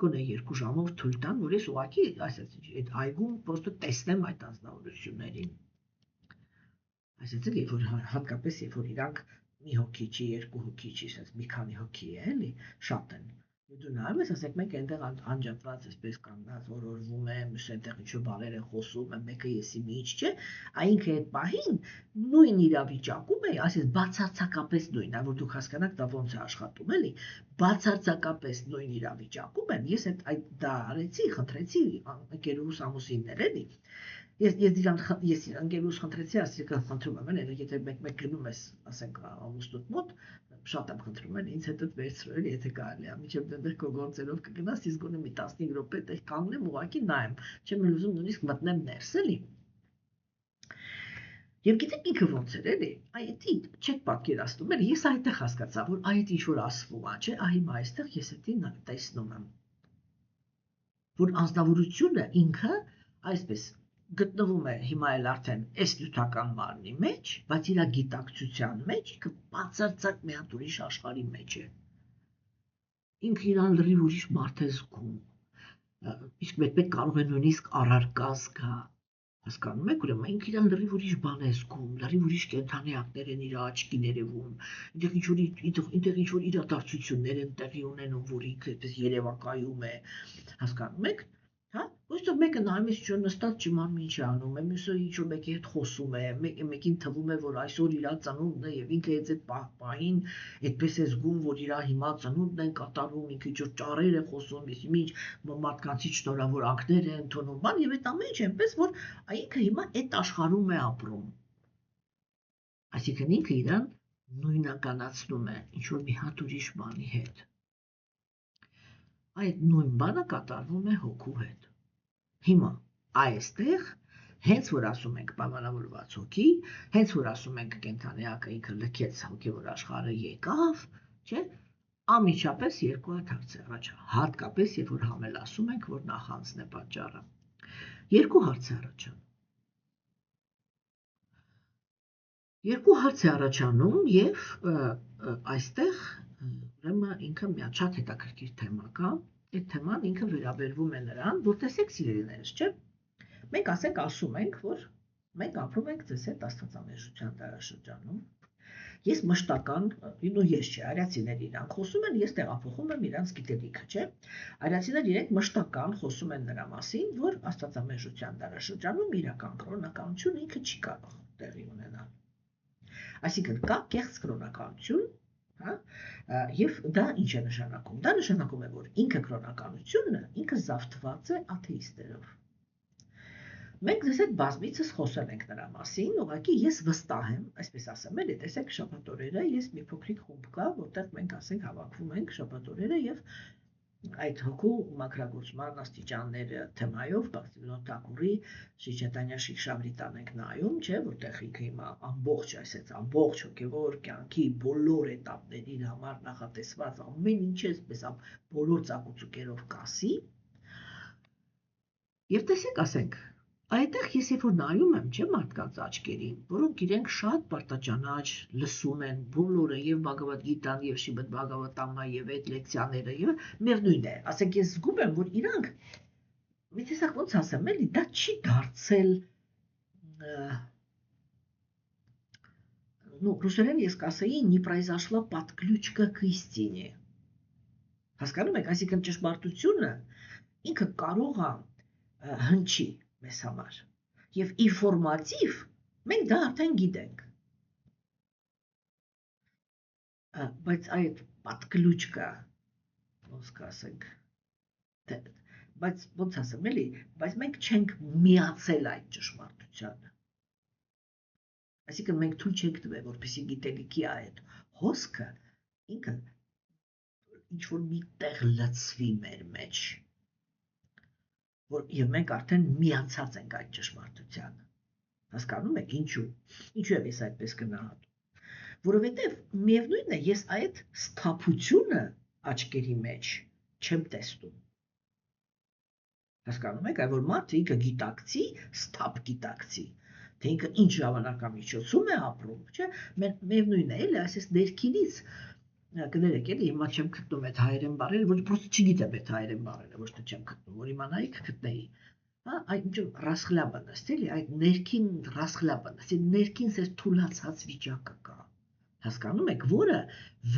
գոնե 2 ժամով թույլ տան, որ ես ուղղակի այսինքն այդ այգում պրոստը տեսնեմ այդ անձնավորություններին։ Այսինքն երբ որ հատկապես երբ որ իրանք մի հոգի չի, 2 հոգի չի, ասես մի քանի հոգի է, էլի, շատ են։ Եվ դու նայում ես, ասեք մեկ այնտեղ անջատված այսպես կանգնած որորվում է, մյուս այնտեղ ինչ-որ բաներ են խոսում, մեկը եսի մի ինչ չէ, այնքը այդ պահին նույն իրավիճակում է, այսինքն բացարձակապես նույնն է, որ դուք հասկանաք դա ոնց է աշխատում, էլի, բացարձակապես նույն իրավիճակում են, ես դա արեցի, խնդրեցի ընկերուհուս ամուսիններ, էլի, ես ընկերուհուս խնդրեցի, ասեցի խնդրում եմ, էլի, եթե մեկ գնում ես, ասենք, ամուսնուդ մոտ, շատ եմ խնդրում են ինձ հետդ վերցրել, եթե կարելի է, մինչև դեռ քո գործերով կգնաս, ես գոնե մի 15 րոպե տեղ կանգնեմ, ուղղակի նայեմ, չեմ ուզում նույնիսկ մտնեմ ներս, էլի։ Եվ գիտեք ինքը ոնց էր, էլի, այդ չեք պատկերացնում, էլի, ես այդտեղ հասկացա, որ այդ ինչ որ ասվում է, չէ, հիմա այստեղ ես դա տեսնում եմ, որ անձնավորությունը ինքը այսպես գտնվում է հիմա էլ արդեն այս նյութական մարմնի մեջ, բայց իր գիտակցության մեջ ինքը բացարձակ մի հատ ուրիշ աշխարհի մեջ է։ Ինքը իրան լրիվ ուրիշ մարդ է զգում։ Իսկ մեկ կարող է նույնիսկ առարկա զգա։ Հասկանում եք, ուրեմն ինքը իրան լրիվ ուրիշ բան է զգում, լրիվ ուրիշ կենդանիակներ են իր աչքի ներևում, այնտեղ ինչ որ իրադարձություններ են տեղի ունենում, որ ինքը այդպես երևակայում է, հասկանում եք, հա, ոչ մեկը նայում է ինչ-որ նստած չիմանում ինչ է անում, մյուսը ինչ-որ մեկի հետ խոսում է, մեկին թվում է, որ այսօր իր ծնունդն է եւ ինքը այդ պահին այդպես է զգում, որ իր հիմա ծնունդն են կատարում, ինքը ինչ-որ ճառեր է խոսում, ինչ մարդկանցից շնորհավորանքներ է ընդունում, բան եւ այդ ամեն ինչ այնպես, որ ինքը հիմա այդ աշխարհում է ապրում։ Այսինքն ինքը իրան նույնականացնում է ինչ-որ մի հատ ուրիշ բանի հետ։ Այդ նույն բանը կատարվում է հոգու հետ։ Հիմա այստեղ հենց որ ասում ենք պայմանավորված հոգի, հենց որ ասում ենք կենդանիակը ինքը լքեց հոգևոր աշխարհը եկավ, չէ՞, անմիջապես երկու հատ հարց է առաջ, հատկապես երբ որ համելասում ենք, որ նախանձն է պատճառը։ Երկու հարց է առաջանում։ Երկու հարց է առաջանում եւ այստեղ ուրեմն ինքը մի շատ հետաքրքիր թեմա կա։ Այդ թեման ինքը վերաբերվում է նրան, որ տեսեք սիրելիներս, չէ՞։ Մենք ասում ենք, որ մենք ապրում ենք ձեզ հետ աստվածամեժության դարաշրջանում։ Ես մշտական, ես չէ, արիացիները իրանք խոսում են, ես տեղափոխում եմ իրանց գիտելիքը, չէ։ Արիացիները իրենք մշտական խոսում են նրա մասին, որ աստվածամեժության դարաշրջանում իրական կրոնականություն ինքը չի կարող տեղի ունենալ։ Այսինքն կա կեղծ կրոնականություն, հա, եւ դա ինչ է նշանակում։ Դա նշանակում է, որ ինքը կրոնականությունը ինքը զավթված է աթեիստերով։ Մենք ձեզ հետ բազմիցս խոսել ենք նրա մասին, ուղղակի ես վստահ եմ, այսպես ասեմ, էլի, տեսեք շաբաթ օրերը ես մի փոքրիկ խումբ կա, որտեղ մենք ասենք հավաքվում ենք շաբաթ օրերը եւ այդ հոգու մակրագործման աստիճանները թեմայով Բաքսիմոն Թակուրի Շիչետանյա Շիքշավրիտան ենք նայում, չէ, որտեղ ինքը հիմա ամբողջ այսպես ամբողջ հոգևոր կյանքի բոլոր էտապների համար նախատեսված ամեն ինչ էսպես բոլոր ծակուցուկերով կասի։ Եվ տեսեք, ասենք, այդտեղ ես երբ որ նայում եմ, չէ, մարդկանց աչքերին, որոնք իրենք շատ պարտաճանաչ լսում են բոլորը եւ Բhagavad Gita-ն եւ Շրիմադ Բhagavatam-ը եւ այդ լեկցիաները եւ միևնույն է, ասենք ես զգում եմ, որ իրանք մի տեսակ ոնց ասեմ, էլի դա չի դարձել ну, ռուսերեն ես կասեի, не произошла подключка к истине։ Հասկանում եք, այսինքն ճշմարտությունը ինքը կարող է հնչի մեզ համար։ Եվ ինֆորմատիվ մենք դա արդեն գիտենք։ Բայց այդ подключка, ոնց կասենք, բայց ոնց ասեմ, էլի, բայց մենք չենք միացել այդ ճշմարտությանը։ Այսինքն մենք թույլ չենք տվել, որպեսզի գիտելիքի այդ հոսքը ինքը ինչ-որ մի տեղ լցվի մեր մեջ, և մենք արդեն միացած ենք այդ ճշմարտությանը։ Հասկանում եք ինչու եմ ես այդպես գնահատում, որովհետև միևնույնն է, ես այդ սթափությունը աչքերի մեջ չեմ տեսնում։ Հասկանում եք, այ որ մարդը ինքը գիտակցի, սթափ գիտակցի, թե ինքը ինչ ժամանակամիջոցում է ապրում, չէ՞, միևնույնն է, էլի, այսպես ներքինից կներեք, էլի, հիմա չեմ գտնում այդ հայերեն բառերը, ոչ պրոստը չգիտեմ այդ հայերեն բառերը, ոչ թե չեմ գտնում, որ իմանայիք գտնեի, հա, այդ ինչ ռասխլաբանաստ, էլի, այդ ներքին ռասխլաբանաստ, այդ ներքին ձեր թուլացած վիճակը կա, հասկանում եք, որը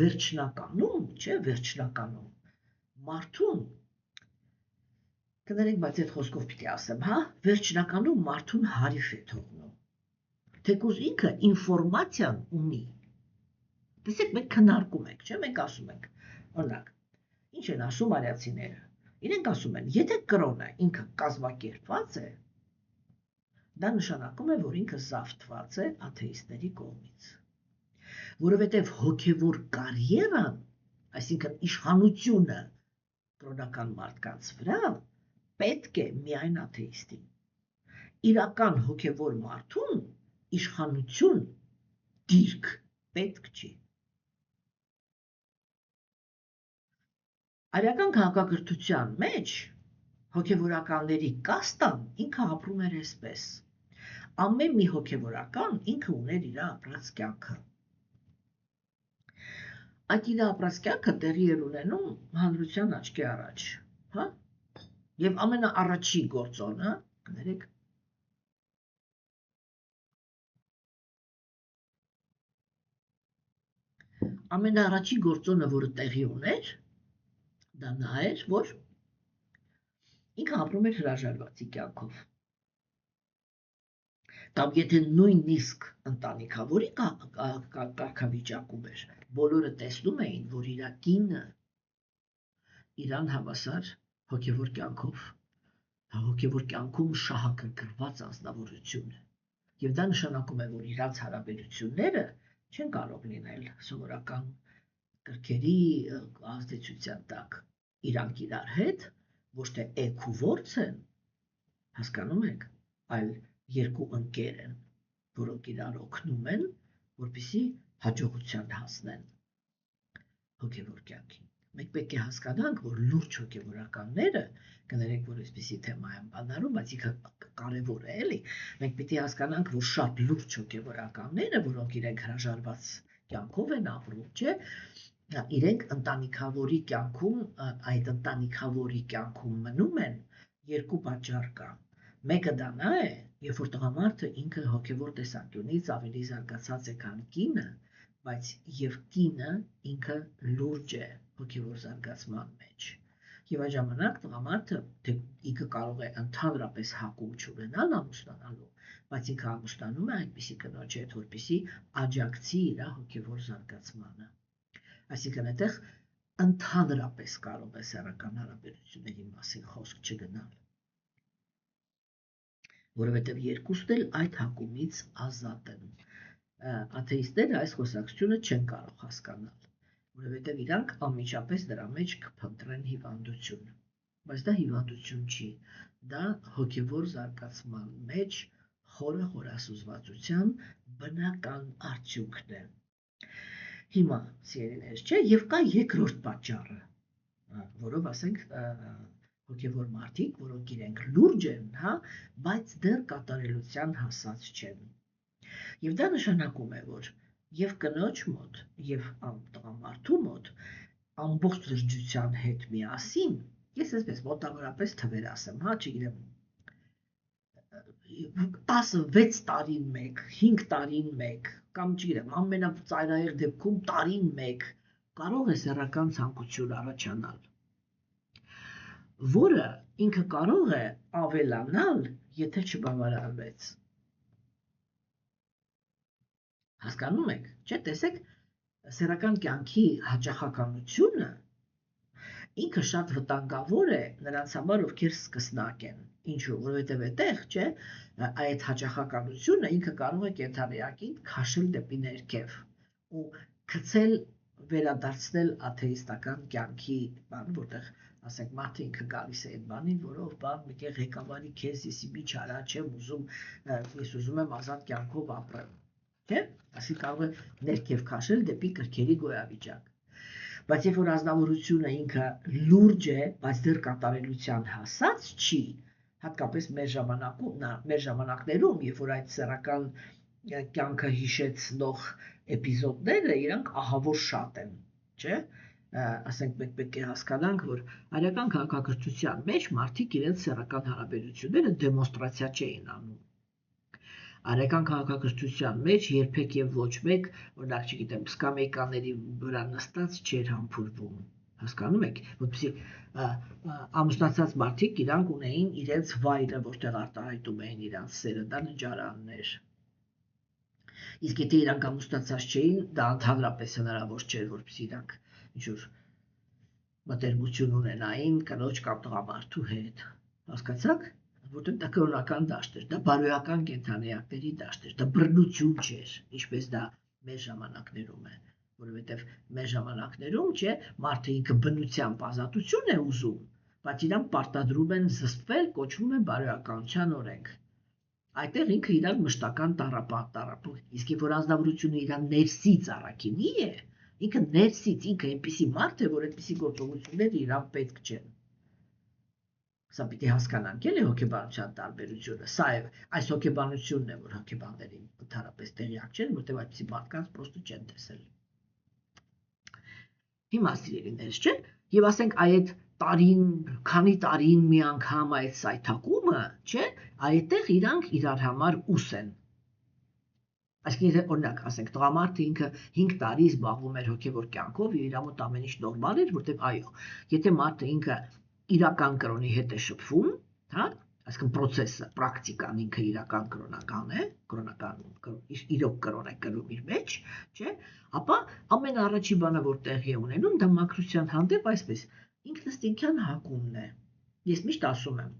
վերջնականում, չէ, վերջնականում մարդուն կներեք, բայց այդ խոսքով պիտի ասեմ, հա, վերջնականում մարդուն հարիվ է թողնում, թեկուզ ինքը ինֆորմացիան ունի, տեսեք, մենք քննարկում ենք, չէ, մենք ասում ենք, օրինակ, ինչ են ասում արիացիները, իրենք ասում են, եթե կրոնը ինքը կազմակերպված է, դա նշանակում է, որ ինքը զավթված է աթեիստների կողմից, որովհետև հոգևոր կարիերան, այսինքն իշխանությունը կրոնական մարդկանց վրա, պետք է միայն աթեիստին, իրական հոգևոր մարդուն իշխանություն դիրք պետք չի։ Արիական քաղաքակրթության մեջ հոգևորականների կաստան ինքը ապրում էր այսպես։ Ամեն մի հոգևորական ինքը ուներ իր ապրած կյանքը։ Այդ իր ապրած կյանքը տեղի էր ունենում հանրության աչքի առաջ, հա? Եվ ամենաառաջի գործոնը, կներեք, ամենաառաջի գործոնը, որը տեղի ուներ, դա նա էր, որ ինքը ապրում էր հրաժարվածի կյանքով։ Կամ եթե նույնիսկ ընտանիքավորի կարգավիճակում էր, բոլորը տեսնում էին, որ իր կինը իրան հավասար հոգևոր կյանքով, հոգևոր կյանքում շահագրգռված անձնավորություն է։ Եվ դա նշանակում է, որ իրանց հարաբերությունները չեն կարող լինել սովորական կրքերի ազդեցության տակ, իրանք իրար հետ ոչ թե էգ ու որց են, հասկանում եք, այլ երկու ընկեր են, որոնք իրար օգնում են, որպեսզի հաջողության հասնեն հոգևոր կյանքին։ Մենք պետք է հասկանանք, որ լուրջ հոգևորականները, կներեք, որ այսպիսի թեմա եմ բանալու, բայց ինքը կարևոր է, էլի, մենք պիտի հասկանանք, որ շատ լուրջ հոգևորականները, որոնք իրենք հրաժարված կյանքով են ապրում, չէ, իրենք ընտանիքավորի կյանքում, այդ ընտանիքավորի կյանքում մնում են երկու պատճառ կա։ Մեկը դա նա է, երբ որ տղամարդը ինքը հոգևոր տեսանկյունից ավելի զարգացած է, քան կինը, բայց եւ կինը ինքը լուրջ է հոգևոր զարգացման մեջ։ Եվ այդ ժամանակ տղամարդը ինքը կարող է ընդհանրապես հակում չունենալ ամուսնանալու, բայց ինքը ամուսնանում է այնպիսի կնոջ հետ, որպեսզի աջակցի իր հոգևոր զարգացմանը։ Այսինքն այդտեղ ընդհանրապես կարող է սեռական հարաբերությունների մասին խոսք չգնալ, որովհետև երկուսն էլ այդ հակումից ազատ են։ Աթեիստները այս խոսակցությունը չեն կարող հասկանալ, որովհետև իրանք անմիջապես դրա մեջ կփնտրեն հիվանդություն, բայց դա հիվանդություն չի, դա հոգևոր զարգացման մեջ խորը խորասուզվածության բնական արդյունքն է։ Հիմա, սիրելիներ, չէ, եւ կա երկրորդ պատճառը, որով ասենք հոգևոր մարդիկ, որոնք իրենք լուրջ են, հա, բայց դեռ կատարելության հասած չեն։ Եվ դա նշանակում է, որ եւ կնոջ մոտ, եւ տղամարդու մոտ ամբողջ լրջության հետ միասին, ես այսպես մոտավորապես թվեր ասեմ, հա, չգիտեմ, 16 տարին մեկ, 5 տարին մեկ, կամ չգիտեմ, ամենածայրահեղ դեպքում տարին մեկ կարող է սեռական ցանկություն առաջանալ, որը ինքը կարող է ավելանալ, եթե չբավարարվեց։ Հասկանում եք, չէ՞, տեսեք, սեռական կյանքի հաճախականությունը ինքը շատ վտանգավոր է նրանց համար, ովքեր սկսնակ են։ Ինչու՞, որովհետև այդտեղ, չէ, այդ հաճախականությունը ինքը կարող է կենթանիակին քաշել դեպի ներքև ու գցել վերադարձնել աթեիստական կյանքի բան, որտեղ ասենք մարդը ինքը գալիս է այդ բանին, որով բան մի կեղ ղեկավարի քեզ, եսի մի չարա, չեմ ուզում, ես ուզում եմ ազատ կյանքով ապրեմ, չէ՞, ասի կարող է ներքև քաշել դեպի կրքերի գոյավիճակ։ Բայց երբ որ ազնվորությունը ինքը լուրջ է, բայց դեռ կատարելության հասած չի, հատկապես մեր ժամանակներում, երբ որ այդ սեռական կյանքը հիշեցնող էպիզոդները իրանք ահավոր շատ են, չէ՞, ասենք մենք պետք է հասկանանք, որ արական քաղաքակրթության մեջ մարդիկ իրենց սեռական հարաբերությունները դեմոնստրացիա չէին անում։ Արական քաղաքակրթության մեջ երբեք եւ ոչ մեկ, օրինակ, չգիտեմ, սկամեյկաների վրա նստած չէր համբուրվում։ Հասկանում եք, որպեսզի ամուսնացած մարդիկ իրանք ունեին իրենց վայրը, որտեղ արտահայտում էին իրենց սերը, դա նջարաններ։ Իսկ եթե իրանք ամուսնացած չէին, դա ընդհանրապես հնարավոր չէր, որպեսզի իրանք ինչ-որ մտերմություն ունենային կնոջ կամ տղամարդու հետ։ Հասկացաք? Որտեղ դա կրոնական դաշտ էր, դա բարոյական կենթանիակների դաշտ էր, դա բռնություն չէր, ինչպես դա մեր ժամանակներում է, որովհետև մեր ժամանակներում, չէ, մարդը ինքը բնությամբ ազատություն է ուզում, բայց իրան պարտադրում են զսպվել, կոչվում է բարոյականության օրենք։ Այդտեղ ինքը իրան մշտական տառապ, իսկ որ ազնվորությունը իրան ներսից առաքինի է, ինքը ներսից, ինքը այնպիսի մարդ է, որ այդպիսի գործողությունները իրան պետք չեն։ Սա պիտի հասկանանք էլի հոգեբանության տարբերությունը, սա է, այս հոգեբանությունն է, որ հոգեբաններին ընդհանրապես տեղյակ չեն, որտեղ այդպիսի մարդկանց պրոստը չեն տեսել։ Հիմա սիրելիներս, չէ՞, եւ ասենք այդ տարին, քանի տարին մի անգամ այդ սայթակումը, չէ, այդտեղ իրանք իրար համար ուս են։ Այսինքն օրինակ, ասենք տղամարդը ինքը 5 տարի զբաղվում էր հոգեվոր կյանքով եւ իր մոտ ամեն ինչ նորմալ էր, որտեղ այո, եթե մարդը ինքը իրական կրոնի հետ է շփվում, հա, այսինքն process-ը, պրակտիկան ինքը իրական կրոնական է, իրոք կրոն է կրում իր մեջ, չէ, ապա ամենաառաջի բանը, որ տեղի է ունենում, դա մաքրության հանդեպ այսպես, ինքնըստինքյան հակումն է։ Ես միշտ ասում եմ,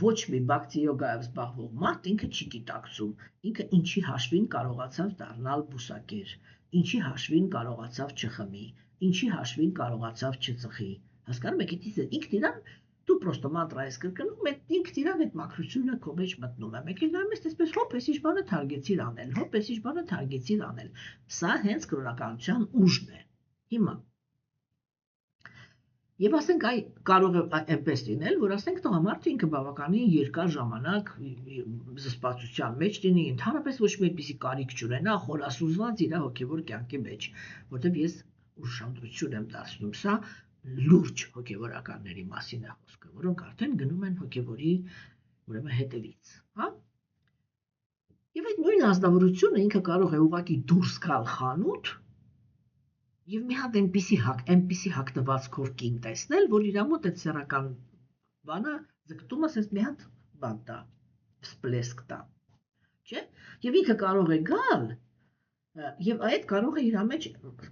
ոչ մի բhakti yogայով զբաղվող մարդ ինքը չի գիտակցում, ինքը ինչի հաշվին կարողացավ դառնալ բուսակեր, ինչի հաշվին կարողացավ չխմի, ինչի հաշվին կարողացավ չծխի։ Հասկանում եք, ինքն իրան դու պրոստո մանտրա ես կրկնում, ինքն իրան այդ մաքրությունը քո մեջ մտնում է։ Մեկ էլ նայում ես, տեսպես հոպ, ես ինչ բանը թարգեցիր անել, հոպ, ես ինչ բանը թարգեցիր անել։ Սա հենց կրոնականության ուժն է։ Հիմա Եվ ասենք այ կարող է այնպես լինել, որ ասենք տղամարդը ինքը բավականին երկար ժամանակ զսպվածության մեջ լինի, ընդհանրապես ոչ մի այդպիսի կարիք չունենա խորասուզված իր հոգևոր կյանքի մեջ, որտեղ ես ուշադրություն եմ դարձնում, սա լուրջ հոգևորականների մասին է խոսքը, որոնք արդեն գնում են հոգևորի, ուրեմն հետևից, հա? Եվ այդ նույն ազնվորությունը ինքը կարող է ուղղակի դուրս գալ խանութ եւ մի հատ այնպիսի հագնվածքով կին տեսնել, որ իր մոտ այդ սեռական բանը ձգտումը ասես մի հատ բան տա, սպլեսկ տա, չէ՞։ Եվ ինքը կարող է գալ եւ այդ կարող է իր մեջ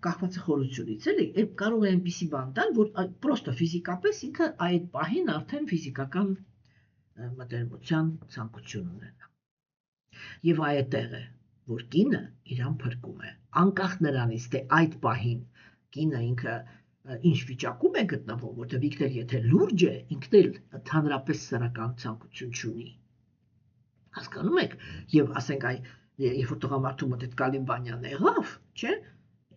կախված է խորությունից, էլի, կարող է այնպիսի բան տալ, որ պրոստը ֆիզիկապես ինքը այդ պահին արդեն ֆիզիկական մտերմության ցանկություն ունենա։ Եվ այդտեղ է, որ կինը իրան փրկում է, անկախ նրանից, թե այդ պահին կինը ինքը ինչ վիճակում է գտնվում, որտեղ ինքն էլ եթե լուրջ է, ինքն էլ ընդհանրապես սեռական ցանկություն չունի։ Հասկանում եք, եւ ասենք այ երբ որ տղամարդու մոտ այդ Կալիբանյան եղավ, չէ,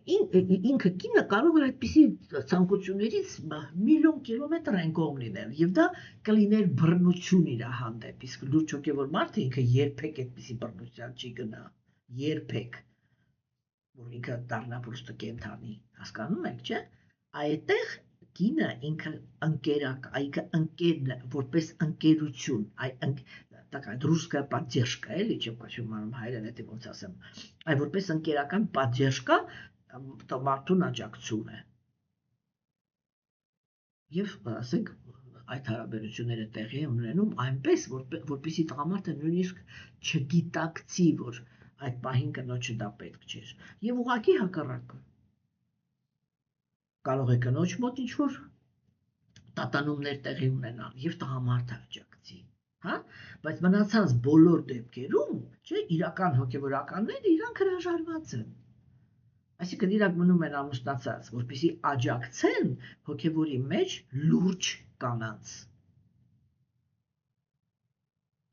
ինքը կինը կարող է այդպիսի ցանկություններից միլիոն կիլոմետր են կողմ լինել եւ դա կլիներ բռնություն իր հանդեպ, իսկ լուրջ հոգեվոր մարդը ինքը երբեք այդպիսի բռնության չի գնա, երբեք, որ ինքը դառնա պրոստը կենթանի, հասկանում եք, չէ, այդտեղ կինը ինքը ընկերակ, այգը ընկերն որպես ընկերություն, такая дружеская поддержка, էլի, չեմ կոչում անում հայերեն, դա ոնց ասեմ, այլ որպես ընկերական поддержка, մարդուն աջակցում է։ Եվ ասենք այդ հարաբերությունները տեղի են ունենում այնպես, որպեսզի տղամարդը նույնիսկ չգիտակցի, որ այդ պահին կնոջը դա պետք չէր։ Եվ ուղղակի հակառակը։ Կարող է կնոջ մոտ ինչ-որ տատանումներ տեղի ունենալ եւ տղամարդը աջակցի, հա, բայց մնացած բոլոր դեպքերում, չէ, իրական հոգեվորականները իրանք հրաժարված են։ Այսինքն իրանք մնում են ամուսնացած, որպեսզի աջակցեն հոգեվորի մեջ լուրջ կանանց։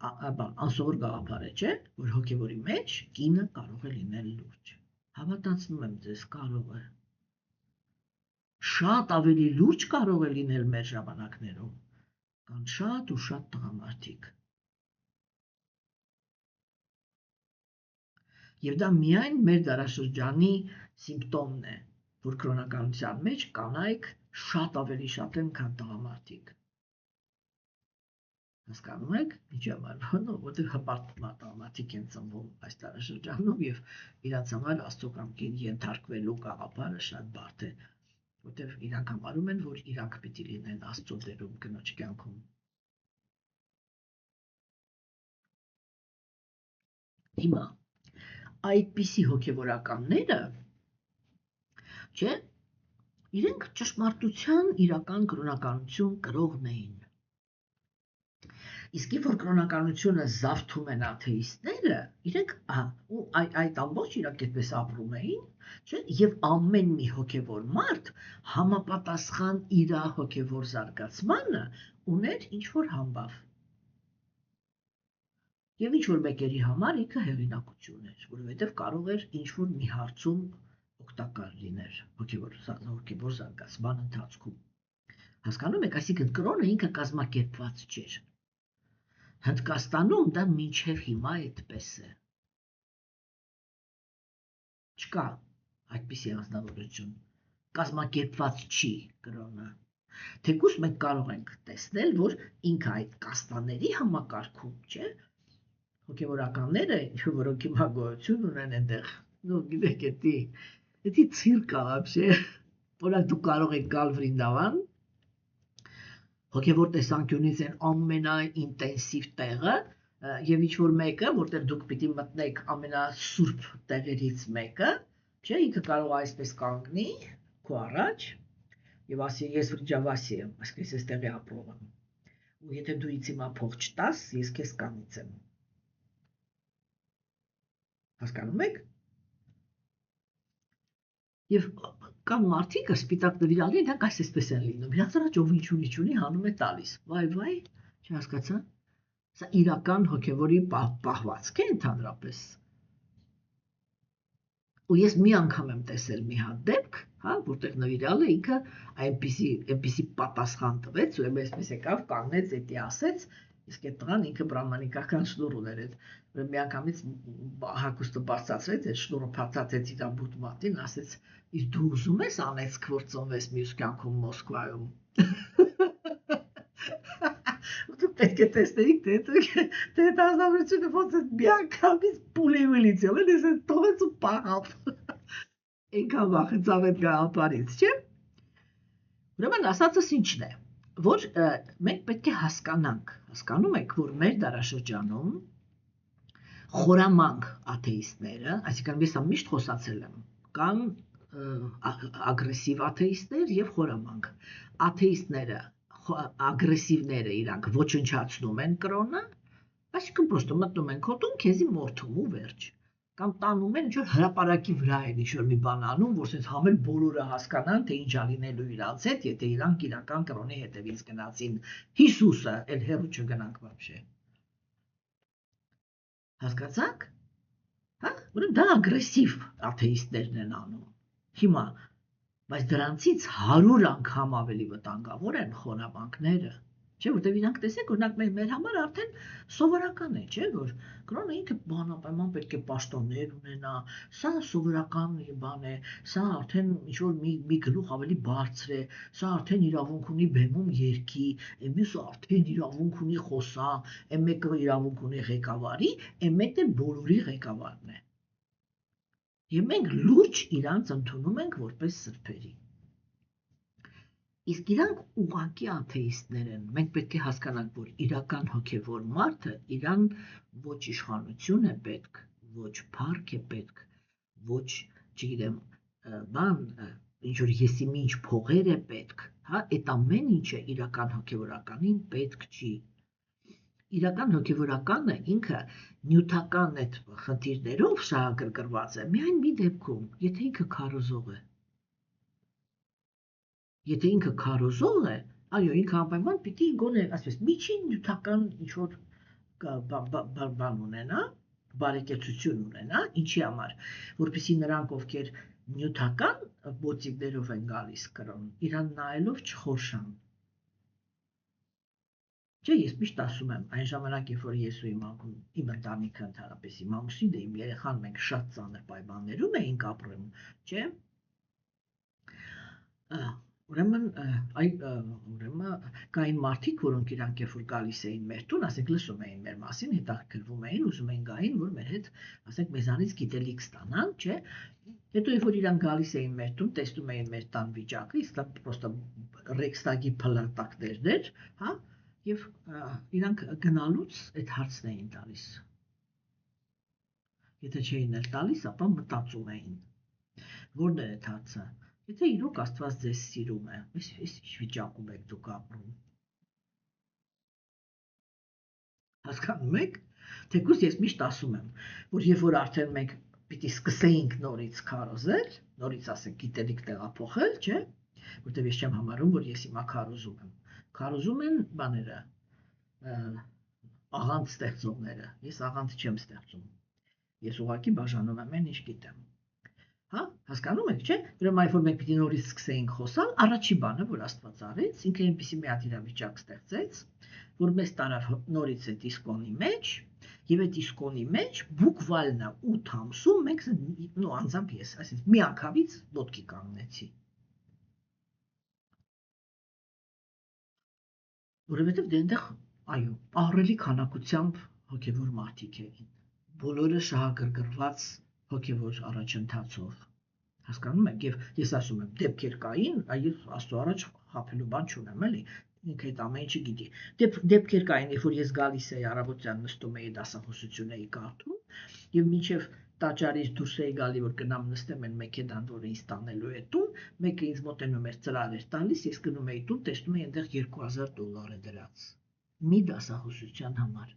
Անսովոր գաղափար է, չէ, որ հոգեվորի մեջ կինը կարող է լինել լուրջ։ Հավատացնում եմ ձեզ, կարող է։ Շատ ավելի լուրջ կարող է լինել մեր ժամանակներում, կան շատ ու շատ տղամարդիկ։ Եվ դա միայն մեր դարաշրջանի սիմպտոմն է, որ կրոնականության մեջ կանայք շատ ավելի շատ են, քան տղամարդիկ։ Հասկանում եք, ինչ համար, որտեղ հպարտ տղամարդիկ են ծնվում այս դարաշրջանում եւ իրանց համար Աստծո կամքին ենթարկվելու գաղափարը շատ բարդ է, որտեղ իրանք համարում են, որ իրանք պիտի լինեն Աստծո դերում կնոջ կյանքում։ Հիմա այդպիսի հոգեվորականները, չէ, իրենք ճշմարտության իրական կրոնականություն կրողն էին։ Իսկ որ կրոնականությունը զավթում են աթեիստները, իրենք այդ ամբողջ իրենք այդպես ապրում էին, չէ, եւ ամեն մի հոգեվոր մարդ համապատասխան իր հոգեվոր զարգացմանը ուներ ինչ-որ համբավ։ Եվ ինչ-որ մեկերի համար ինքը հեղինակություն էր, որովհետեւ կարող էր ինչ-որ մի հարցում օգտակար լիներ հոգեվոր զարգացման ընթացքում։ Հասկանում եք, այսինքն կրոնը ինքը կազմակերպված չէր։ Հնդկաստանում դա մինչև հիմա այդպես է։ Չկա այդպիսի անձնավորություն, կազմակերպված չի կրոնը։ Թեկուզ մենք կարող ենք տեսնել, որ ինքը այդ կաստաների համակարգում, չէ, հոգևորականները, որոնք հիմա գոյություն ունեն այնտեղ, գիտեք, դա ցիրկ է вообще, օրինակ դուք կարող եք գալ Վրինդավան, հոգևոր տեսանկյունից են ամենաինտենսիվ տեղը եւ ինչ որ մեկը, որտեղ դուք պիտի մտնեք ամենասուրբ տեղերից մեկը, չէ, ինքը կարող է այսպես կանգնի քո առաջ եւ ասի ես վրիջավասի եմ, այսպես ես տեղի ապրող եմ։ Ու եթե դու ինձ հիմա փող չտաս, ես քեզ կանիցեմ։ Հասկանում եք։ Եվ կամ մարդիկ սպիտակ նվիրալի, դրանք այսպես են լինում։ Իրանց առաջ ով ինչ ունի հանում է տալիս։ Վայ, չհասկացա։ Սա իրական հոգևորի պահվածք է ընդհանրապես։ Ու ես մի անգամ եմ տեսել մի հատ դեպք, հա, որտեղ նվիրալը ինքը այնպիսի պատասխան տվեց, ու այսպես եկավ, կանգնեց, էդի ասեց, իսկ այդ տղան ինքը բրահմանիկական շնուր ուներ այդ, միանգամից հագուստը բարձրացրեց, այդ շնուրը փաթաթեց իր բութ մատին, ասեց, իսկ դու ուզում ես անեցք, որ ծնվես մյուս կյանքում Մոսկվայում։ Դուք պետք է տեսնեիք, թե դասավորությունը ոնց է միանգամից պուլի վիլիցել, ես այդ տողեց ու պահավ։ Ինքան վախեցավ այդ գաղափարից, չէ՞։ Ուրեմն ասածս ինչն է, որ մենք պետք է հասկանանք, հասկանում եք, որ մեր դարաշրջանում խորամանկ աթեիստները, այսինքն ես միշտ խոսացել եմ, կան ագրեսիվ աթեիստներ եւ խորամանկ։ Աթեիստները, ագրեսիվները իրանք ոչնչացնում են կրոնը, այսինքն պրոստը մտնում են քո տուն, քեզի մորթում ու վերջ։ Կամ տանում են ինչ-որ հրապարակի վրա են ինչ-որ մի բան անում, որ ասես համել բոլորը հասկանան, թե ինչ ալինելու իրանց հետ, եթե իրանք իրական կրոնի հետևից գնացին Հիսուսը, էլ հեռու չգնանք вообще։ Հասկացաք։ Հա, ուրեմն դա ագրեսիվ աթեիստներն են անում։ Հիմա, բայց դրանցից 100 անգամ ավելի վտանգավոր են խորամանկները, Չէ, որտեվ իրանք տեսեք, օրինակ մեր համար արդեն սովորական է, չէ, որ կրոնը ինքը բանապայման պետք է պաշտոններ ունենա, սա սովորական մի բան է, սա արդեն ինչ-որ մի գլուխ ավելի բարձր է, սա արդեն իրավունք ունի բեմում երգի, այն մյուսը արդեն իրավունք ունի խոսա, այն մեկը իրավունք ունի ղեկավարի, այն մեկը բոլորի ղեկավարն է։ Եվ մենք լուրջ իրանց ընդունում ենք որպես սրբերի։ Իսկ իրանք ուղղակի աթեիստներ են։ Մենք պետք է հասկանանք, որ իրական հոգևոր մարդը իրան ոչ իշխանություն է պետք, ոչ փառք է պետք, ոչ, չգիտեմ, բան, ինչ որ եսիմինչ փողեր է պետք, հա, այդ ամեն ինչը իրական հոգևորականին պետք չի։ Իրական հոգևորականը ինքը նյութական այդ խնդիրներով շահագրգռված է միայն մի դեպքում, եթե ինքը քարոզող է։ Եթե ինքը քարոզող է, այո, ինքը անպայման պիտի գոնե, ասես, միջին նյութական ինչ-որ բան ունենա, բարեկեցություն ունենա, ինչի համար, որպեսզի նրանք, ովքեր նյութական բոցիկներով են գալիս կրոն, իրան նայելով չխորշան։ Չէ, ես միշտ ասում եմ, այն ժամանակ, երբ որ ես ու իմ ընտանիքը ընդհանրապես իմ ամուսինը, իմ երեխան, մենք շատ ծանր պայմաններում էինք ապրում, չէ՞։ Ուրեմն կային մարդիկ, որոնք իրանք երբ որ գալիս էին մեր տուն, ասենք լսում էին մեր մասին, հետաքրքրվում էին, ուզում էին գային, որ մեր հետ, ասենք մեզանից գիտելիք ստանան, չէ։ Հետո երբ որ իրանք գալիս էին մեր տուն, տեսնում էին մեր տան վիճակը, իսկ դա պրոստը ռեքստագի փլատակներն էր, հա, եւ իրանք գնալուց այդ հարցն էին տալիս։ Եթե չէին էլ տալիս, ապա մտածում էին, որն է այդ հարցը։ Եթե իրոք Աստված ձեզ սիրում է, այս ինչ վիճակում եք դուք ապրում։ Հասկանում եք, թեկուզ ես միշտ ասում եմ, որ երբ որ արդեն մենք պիտի սկսեինք նորից քարոզել, նորից ասենք գիտելիք տեղափոխել, չէ, որտեղ ես չեմ համարում, որ ես հիմա քարոզում եմ։ Քարոզում են բաները, աղանդ ստեղծողները, ես աղանդ չեմ ստեղծում։ Ես ուղղակի բաժանում եմ այն, ինչ գիտեմ։ Հա, հասկանում եք, չէ՞։ Ուրեմն այլ որ մենք պիտի նորից սկսեինք խոսալ, առաջին բանը, որ Աստված արեց, ինքը այնպեսի մի հատ իրավիճակ ստեղծեց, որ մեզ տարավ նորից այդ իսկոնի մեջ, եւ այդ իսկոնի մեջ բուկվալնա 8 ամսում մենք նո անձամբ ես, այսինքն մի անգամից ոտքի կանգնեցի։ Որովհետեւ դենտեղ, այո, ահռելի քանակությամբ հոգեվոր մարդիկ էին։ Բոլորը շահագրգռված հոգևոր առաջընթացով, հասկանում եք, եւ ես ասում եմ, դեպքեր կային, այլ Աստծո առաջ խափելու բան չունեմ, էլի, ինքը այդ ամեն ինչը գիտի։ Դեպքեր կային, երբ որ ես գալիս էի առավոտյան նստում էի դասախոսություն էի կարդում, եւ մինչեւ տաճարից դուրս էի գալի, որ գնամ նստեմ այն մեքենան, որը ինձ տանելու է տուն, մեկը ինձ մոտենում էր ծրար էր տալիս, ես գնում էի տուն, տեսնում էի այնտեղ $2000 է դրած։ Մի դասախոսության համար։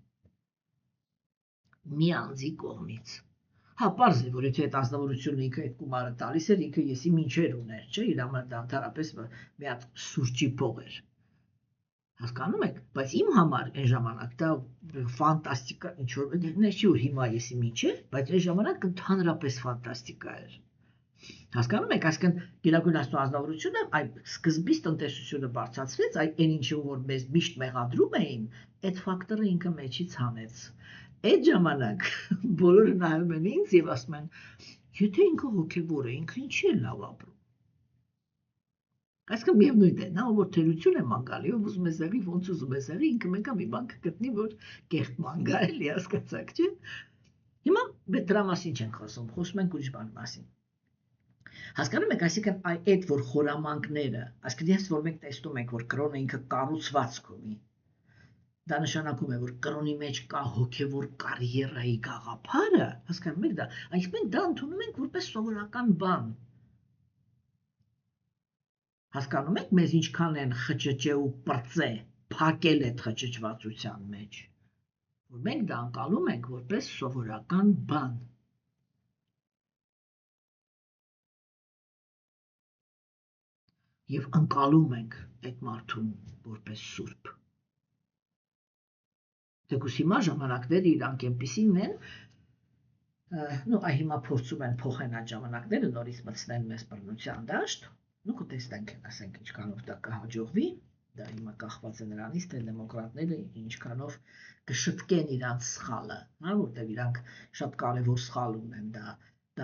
Մի անձի կողմից։ Հա, պարզ է, որ եթե այդ ազնվորությունը ինքը այդ գումարը տալիս էր, ինքը եսի մինչեր ուներ, չէ, իր համար դա ընդհանրապես մի հատ սուրճի փող էր։ Հասկանում եք, բայց իմ համար այն ժամանակ դա ֆանտաստիկա ինչ որ դեռ չի որ հիմա եսի մինչեր, բայց այն ժամանակ ընդհանրապես ֆանտաստիկա էր։ Հասկանում եք, այսինքն գերագույն Աստծո ազնվորությունը այ սկզբից տնտեսությունը բարձրացրեց, այ այն ինչը որ մեզ միշտ մեղադրում էին, այդ ֆակտորը ինքը մեջից հանեց։ Այդ ժամանակ բոլորը նայում են ինձ եւ ասում են, եթե ինքը հոգեվոր է, ինքը ինչի է լավ ապրում։ Այսինքն միևնույն է, նա որ թերություն է մանգալի, ով ուզում է զեղի, ոնց ուզում է զեղի, ինքը մեկը մի բան կգտնի, որ կեղտ մանգա էլի, հասկացաք, չէ։ Հիմա դրա մասին չենք խոսում, խոսում ենք ուրիշ բանի մասին։ Հասկանում եք, այսինքն այդ որ խորամանկները, այսինքն ես որ մենք տեսնում ենք, որ կրոնը ինքը կառուցվածք ունի, դա նշանակում է, որ կրոնի մեջ կա հոգևոր կարիերայի գաղափարը, հասկանում եք դա, այսինքն մենք դա ընդունում ենք որպես սովորական բան։ Հասկանում եք, մեզ ինչքան են խճճե ու պրծե փակել այդ խճճվածության մեջ, որ մենք դա անցալում ենք որպես սովորական բան։ Եվ անցալում ենք այդ մարդուն որպես սուրբ։ Թեկուզ հիմա ժամանակները իրանք այնպիսին են, նո այ հիմա փորձում են փոխեն այդ ժամանակները, նորից մտցնեն մեզ բռնության դաշտ, նո կտեսնենք, ասենք ինչքանով դա կհաջողվի, Դա հիմա կախված է նրանից, թե դեմոկրատները ինչքանով կշտկեն իրանց սխալը, հա, որտեղ իրանք շատ կարևոր սխալ ունեն, դա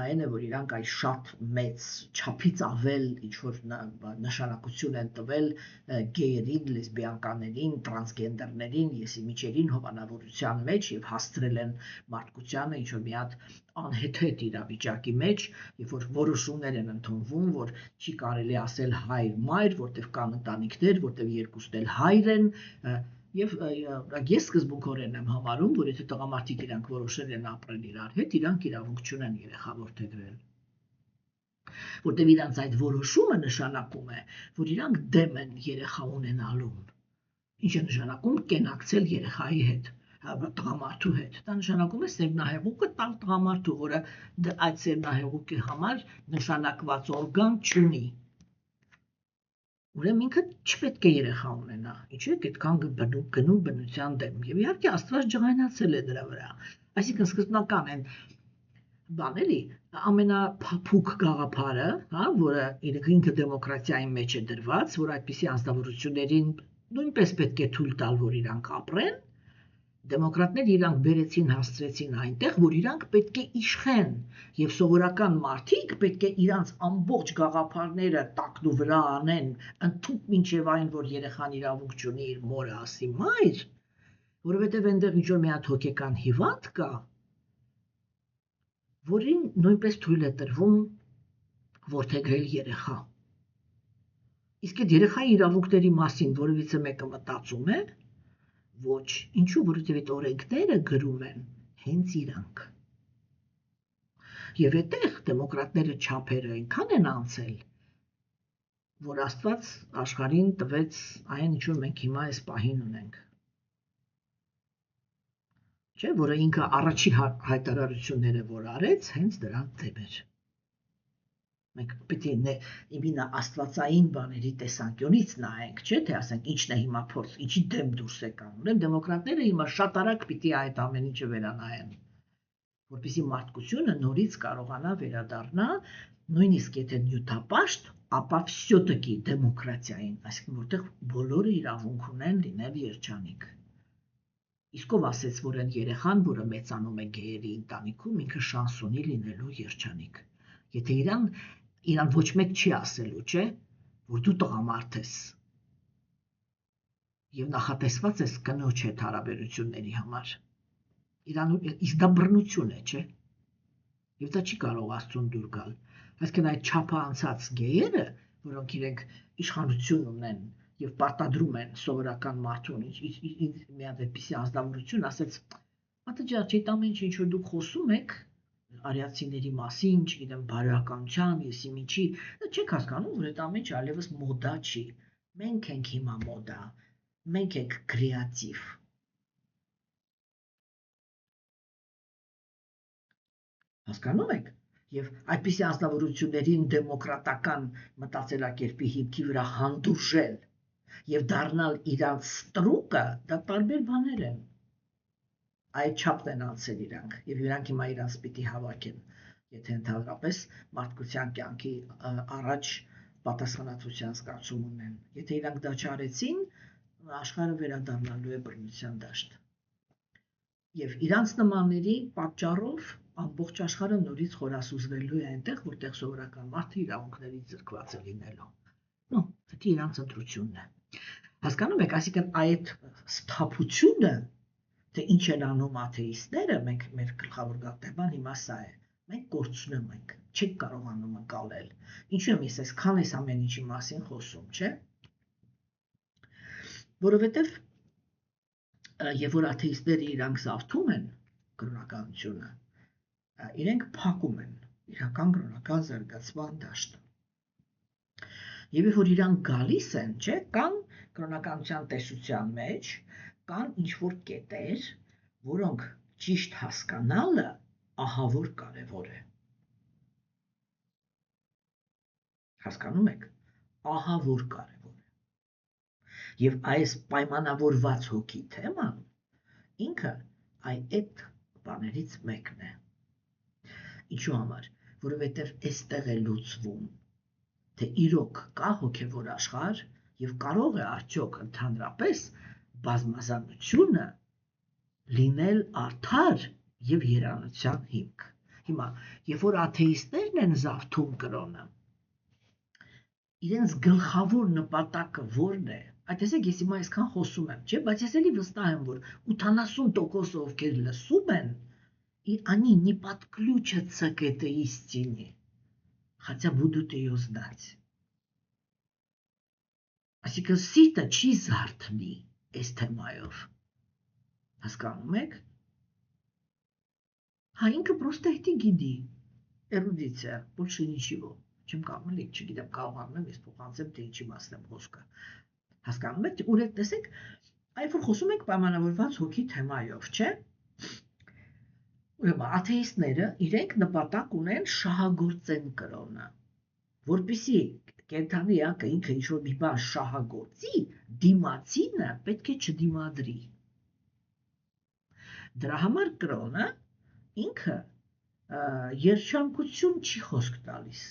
այն է, որ իրանք այս շատ մեծ չափից ավել ինչ-որ նշանակություն են տվել գեյերին, լեսբիանկաներին, տրանսգենդերներին, եսիմիջերին հովանավորության մեջ եւ հասցրել են մարդկությանը ինչ-որ մի հատ անհեթեթ իրավիճակի մեջ, երբ որ որոշումներ են ընդունվում, որ չի կարելի ասել հայր մայր, որտեղ կան ընտանիքներ, որտեղ երկուսն էլ հայր են, եւ ես սկզբունքորեն եմ համարում, որ եթե տղամարդիկ իրանք որոշել են ապրել իրար հետ, իրանք իրավունք չունեն երեխա որդեգրել։ Որտեղ իրանք այդ որոշումը նշանակում է, որ իրանք դեմ են երեխա ունենալուն։ Ինչ է նշանակում կենակցել երեխայի հետ, տղամարդու հետ։ Դա նշանակում է սերմնահեղուկը տալ տղամարդու, որը այդ սերմնահեղուկի համար նշանակված օրգան չունի։ Ուրեմն ինքը չպետք է երեխա ունենա, ինչու է այդքան գնում բնության դեմ, եւ իհարկե Աստված ջղայնացել է դրա վրա, այսինքն սկզբնական են բան էլի, ամենափափուկ գաղափարը, հա, որը ինքը դեմոկրատիայի մեջ է դրված, որ այդպիսի անձնավորություններին նույնպես պետք է թույլ տալ, որ իրանք ապրեն, դեմոկրատները իրանք բերեցին հասցրեցին այնտեղ, որ իրանք պետք է իշխեն եւ սովորական մարդիկ պետք է իրանք ամբողջ գաղափարները տակնու վրա անեն, ընդཐུպ մինչեւ այն, որ երեխան իրավունք չունի իր մորը ասի մայր, որովհետեւ այնտեղ ինչ-որ մի հատ հոգեկան հիվանդ կա, որին նույնպես թույլ է տրվում որդեգրել երեխա։ Իսկ այդ երեխայի իրավունքների մասին որևիցե մեկը մտածում է, ոչ, ինչու, որովհետև այդ օրենքները գրում են հենց իրանք։ Եվ այդտեղ դեմոկրատները չափերը այնքան են անցել, որ Աստված աշխարհին տվեց այն, ինչ որ մենք հիմա այս պահին ունենք։ Չէ, որը ինքը առաջի հայտարարությունները որ արեց, հենց դրանց դեմ էր։ Մենք պետք է իմինա աստվածային բաների տեսանկյունից նայենք, չէ, թե ասենք ինչն է հիմա փորձ, ինչի դեմ դուրս եկան։ Ուրեմն դեմոկրատները հիմա շատ արագ պիտի այդ ամեն ինչը վերանայեն, որպեսզի մարդկությունը նորից կարողանա վերադառնա, նույնիսկ եթե նյութապաշտ, ապա всё-таки դեմոկրատիային, այսինքն որտեղ բոլորը իրավունք ունեն լինել երջանիկ։ Իսկ ով ասեց, որ այն երեխան, որը մեծանում է գեյերի ընտանիքում, ինքը շանս ունի լինելու երջանիկ։ Եթե իրան ոչ մեկ չի ասելու, չէ, որ դու տղամարդ ես եւ նախատեսված ես կնոջ հետ հարաբերությունների համար։ Իսկ դա բռնություն է, չէ։ Եվ դա չի կարող Աստծուն դուր գալ։ Այսինքն այդ չափը անցած գեյերը, որոնք իրենք իշխանություն ունեն եւ պարտադրում են սովորական մարդուն, մի հատ այդպիսի անձնավորություն ասեց, «Ատը ջան, այդ ամեն ինչ որ դուք խոսում եք, արիացիների մասին, չգիտեմ, բարոյականության, եսիմիջի, չեք հասկանում, որ այդ ամեն ինչ այլևս մոդա չի։ Մենք ենք հիմա մոդա, մենք ենք կրեատիվ»։ Հասկանում եք։ Եվ այդպիսի անձնավորություններին դեմոկրատական մտածելակերպի հիմքի վրա հանդուրժել եւ դառնալ իրանց ստրուկը, դա տարբեր բաներ են։ Այդ չափն են անցել իրանք եւ իրանք հիմա իրանց պիտի հավաքեն, եթե ընդհանրապես մարդկության կյանքի առաջ պատասխանատվության զգացում ունեն։ Եթե իրանք դա չարեցին, աշխարհը վերադառնալու է բռնության դաշտ։ Եվ իրանց նմանների պատճառով ամբողջ աշխարհը նորից խորասուզվելու է այնտեղ, որտեղ սովորական մարդը իրավունքներից զրկված է լինելու։ Նո, դա իրանց ընտրությունն է։ Հասկանում եք, այսինքն այդ սթափությունը, թե ինչ են անում աթեիստները, մենք մեր գլխավոր գաղտնիքն հիմա սա է։ Մենք կորցնում ենք, չենք կարողանում անցնել։ Ինչու եմ ես այսքան այս ամեն ինչի մասին խոսում, չէ՞։ Որովհետև երբ որ աթեիստները իրանք զավթում են կրոնականությունը, իրենք փակում են իրական կրոնական զարգացման դաշտը։ Եվ երբ որ իրանք գալիս են, չէ, կան կրոնականության տեսության մեջ, կան ինչ-որ կետեր, որոնք ճիշտ հասկանալը ահավոր կարևոր է։ Հասկանում եք, ահավոր կարևոր է։ Եվ այս պայմանավորված հոգի թեման ինքը այդ բաներից մեկն է։ Ինչու համար, որովհետև այստեղ է լուծվում, թե իրոք կա հոգևոր աշխարհ եւ կարող է արդյոք ընդհանրապես բազմազանությունը լինել արդար եւ երանության հիմք։ Հիմա, երբ որ աթեիստներն են զարթում կրոնը, իրենց գլխավոր նպատակը ո՞րն է։ Այդտեսեք ես հիմա այսքան խոսում եմ, չէ՞, բայց ես էլի վստահ եմ, որ 80% ովքեր լսում են, они не подключатся к этой истине, хотя будут ее знать. Այսինքն սիրտը չի զարթնի այս թեմայով։ Հասկանում եք։ Հա ինքը պրոստը հետի գիտի, էրուդիցիա, больше ничего, չեմ կարող լիք, չգիտեմ, կարող եմ ես փոխանցեմ, թե ինչի մասն եմ խոսքը։ Հասկանում եք, ուր եք տեսեք, այլ որ խոսում եք պայմանավորված հոգի թեմայով, չէ՞։ Ուրեմն աթեիստները իրենք նպատակ ունեն շահագործեն կրոնը, որպեսզի կենդանի ակը ինքը ինչ-որ մի բան շահագործի, դիմացինը պետք է չդիմադրի։ Դրա համար կրոնը ինքը երջանկություն չի խոսք տալիս։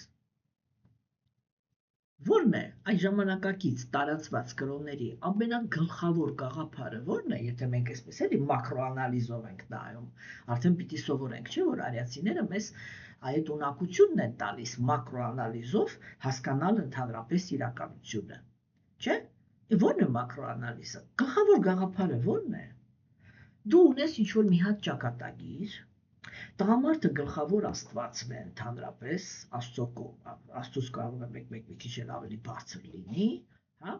Որն է այդ ժամանակակից տարածված կրոնների ամենագլխավոր գաղափարը, որն է, եթե մենք այսպես էլի մակրոանալիզով ենք նայում, արդեն պիտի սովորենք, չէ՞, որ արիացիները մեզ այդ ունակությունն են տալիս մակրոանալիզով հասկանալ ընդհանրապես իրականությունը, չէ՞։ Որն է մակրոանալիզը։ Գլխավոր գաղափարը որն է։ Դու ունես ինչ-որ մի հատ ճակատագիր, տղամարդը գլխավոր աստվածն է ընդհանրապես, Աստծուց կարող է մեկ մի քիչ ավելի բարձր լինի, հա։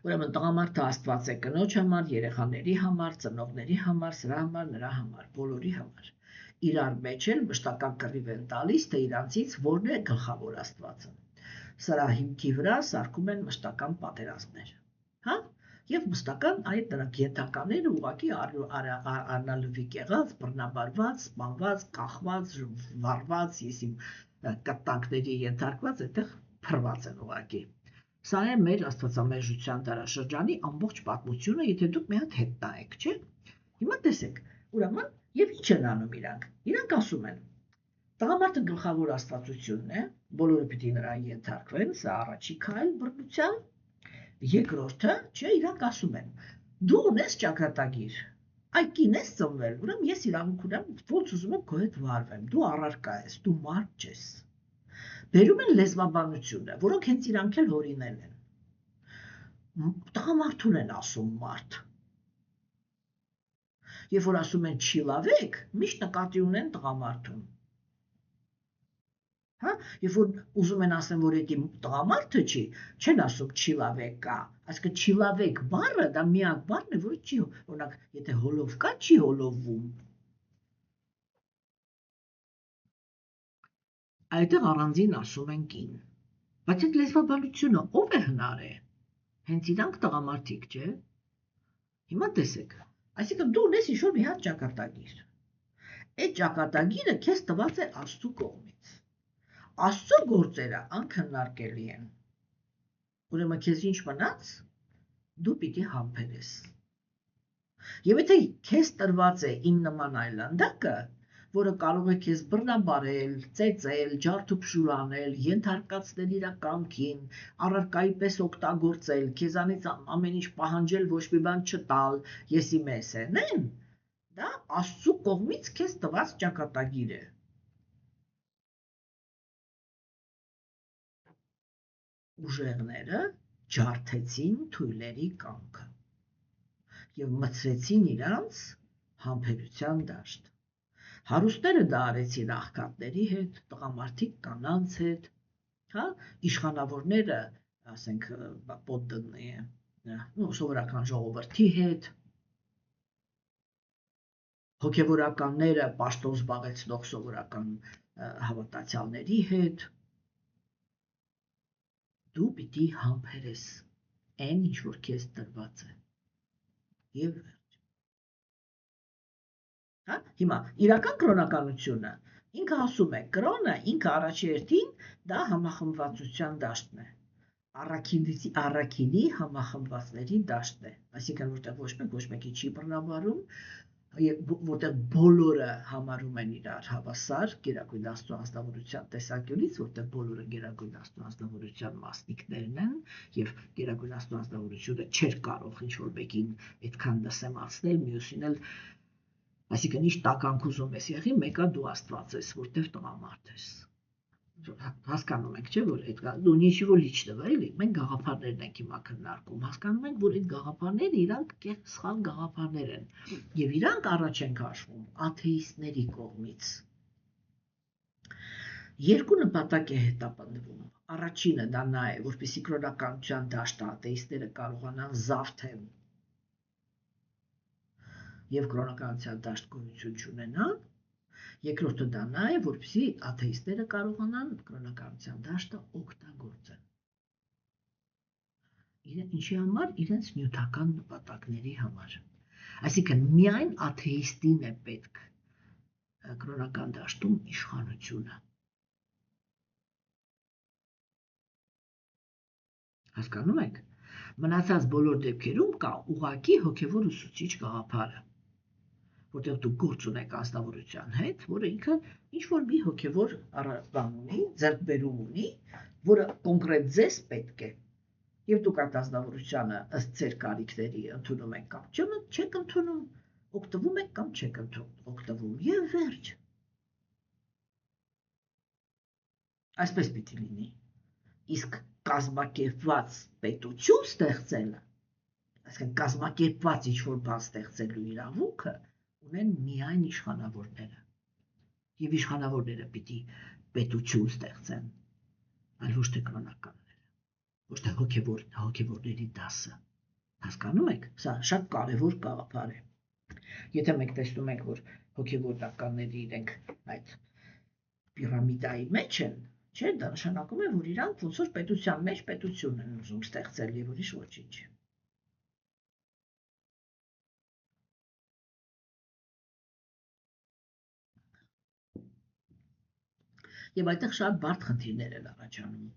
Ուրեմն տղամարդը աստված է կնոջ համար, երեխաների համար, ծնողների համար, սրա համար, նրա համար, բոլորի համար։ Իրար մեջ էլ մշտական կռիվ են տալիս, թե իրանցից որն է գլխավոր աստվածը։ Սրա հիմքի վրա սարքում են մշտական պատերազմներ, հա։ Եվ մշտական այդ նրանք ենթակաները ուղղակի անալվիկ եղած, բռնաբարված, սպանված, կախված, վառված, եսիմ կտանքների ենթարկված, այդտեղ փռված են ուղղակի։ Սա է մեր աստվածամերժության դարաշրջանի ամբողջ պատմությունը, եթե դուք մի հատ հետ նայեք, չէ՞։ Հիմա տեսեք, ուրեմն եւ ինչ են անում իրանք։ Իրանք ասում են. տղամարդը գլխավոր աստվածությունն է, բոլորը պիտի նրան ենթարկվեն, սա առաջի քայլ բռնության։ Երկրորդը, չէ, իրանք ասում են, դու ունես ճակատագիր, այդ կին ես ծնվել, ուրեմն ես իրավունք ունեմ, ոնց ուզում եմ քո հետ վարվեմ, դու առարկա ես, դու մարդ չես։ Բերում են լեզվաբանությունը, որոնք հենց իրանք էլ հորինել են։ Տղամարդուն են ասում մարդ։ Երբ որ ասում են չիլավեք, միշտ նկատի ունեն տղամարդուն։ Հա, երբ որ ուզում են ասեն, որ դա տղամարդը չի, չեն ասում չիլավեք կա, այսինքն չիլավեք բառը դա միակ բառն է, որը չի, օրինակ, եթե հոլով կա, չի հոլովում։ Այդտեղ առանձին ասում են կին։ Բայց այդ լեզվաբանությունը ով է հնարել։ Հենց իրանք տղամարդիկ, չէ։ Հիմա տեսեք, այսինքն դու ունես ինչ-որ մի հատ ճակատագիր։ Այդ ճակատագիրը քեզ տված է Աստծու կողմից։ Աստծո գործերը անքննարկելի են։ Ուրեմն քեզ ինչ մնաց, դու պիտի համբերես։ Եվ եթե քեզ տրված է իմ նման այլանդակը, որը կարող է քեզ բռնաբարել, ծեծել, ջարդուփշուր անել, ենթարկացնել իր կամքին, առարկայի պես օգտագործել, քեզանից ամեն ինչ պահանջել, ոչ մի բան չտալ, եսի մեզ են, դա Աստծու կողմից քեզ տված ճակատագիր է։ Ուժեղները ջարդեցին թույլերի կամքը եւ մցրեցին իրանց համբերության դաշտ։ Հարուստները դա արեցին աղքատների հետ, տղամարդիկ կանանց հետ, հա, իշխանավորները, ասենք, պոդդնի, սովորական ժողովրդի հետ, հոգևորականները պաշտոն զբաղեցնող սովորական հավատացյալների հետ։ Դու պիտի համբերես այն, ինչ որ քեզ տրված է։ Եվ վերջ։ Հա, հիմա իրական կրոնականությունը ինքը ասում է, կրոնը ինքը առաջի հերթին դա համախմբվածության դաշտն է։ Առաքինի համախմբվածների դաշտն է, այսինքն որտեղ ոչ մեկի չի բռնաբարում, որտեղ բոլորը համարում են իրար հավասար Գերագույն Աստծո անձնավորության տեսանկյունից, որտեղ բոլորը Գերագույն Աստծո անձնավորության մասնիկներն են, եւ Գերագույն Աստծո անձնավորությունը չէր կարող ինչ-որ մեկին այդքան դասեմացնել, մյուսին էլ, այսինքն ինչ տականք ուզում ես եղի, մեկը դու Աստված ես, որտեղ տղամարդ ես։ Հասկանում ենք, չէ՞, որ այդ դու նիչիվո լիչնով էլի, մենք գաղափարներն ենք հիմա քննարկում, հասկանում ենք, որ այդ գաղափարները իրանք սխալ գաղափարներ են, եւ իրանք առաջ են քաշվում աթեիստների կողմից։ Երկու նպատակ է հետապնդվում։ Առաջինը դա նա է, որպեսզի կրոնականության դաշտը աթեիստները կարողանան զավթել եւ կրոնականության դաշտ գոյություն չունենա։ Երկրորդը դա նա է, որպեսզի աթեիստները կարողանան կրոնականության դաշտը օգտագործեն։ Ինչի համար? Իրենց նյութական նպատակների համար։ Այսինքն միայն աթեիստին է պետք կրոնական դաշտում իշխանությունը։ Հասկանում եք? Մնացած բոլոր դեպքերում կա ուղղակի հոգևոր ուսուցիչ գաղափարը, որտեղ դու գործ ունեք անձնավորության հետ, որը ինքը ինչ-որ մի հոգևոր բան ունի, ձեռքբերում ունի, որը կոնկրետ ձեզ պետք է, եւ դուք այդ անձնավորությունը ըստ ձեր կարիքների ընդունում եք կամ չեք ընդունում, օգտվում եք կամ չեք օգտվում, եւ վերջ։ Այսպես պիտի լինի։ Իսկ կազմակերպված պետություն ստեղծելը, այսինքն կազմակերպված ինչ-որ բան ստեղծելու իրավունքը ունեն միայն իշխանավորները, եւ իշխանավորները պիտի պետություն ստեղծեն, այլ ոչ թե կրոնականները, ոչ թե հոգևորների դասը։ Հասկանում եք, սա շատ կարևոր գաղափար է։ Եթե մենք տեսնում ենք, որ հոգևորականները իրենք այդ պիրամիդայի մեջ են, չէ, դա նշանակում է, որ իրանք ոնց որ պետության մեջ պետություն են ուզում ստեղծել եւ ուրիշ ոչինչ։ Եվ այդտեղ շատ բարդ խնդիրներ են առաջանում։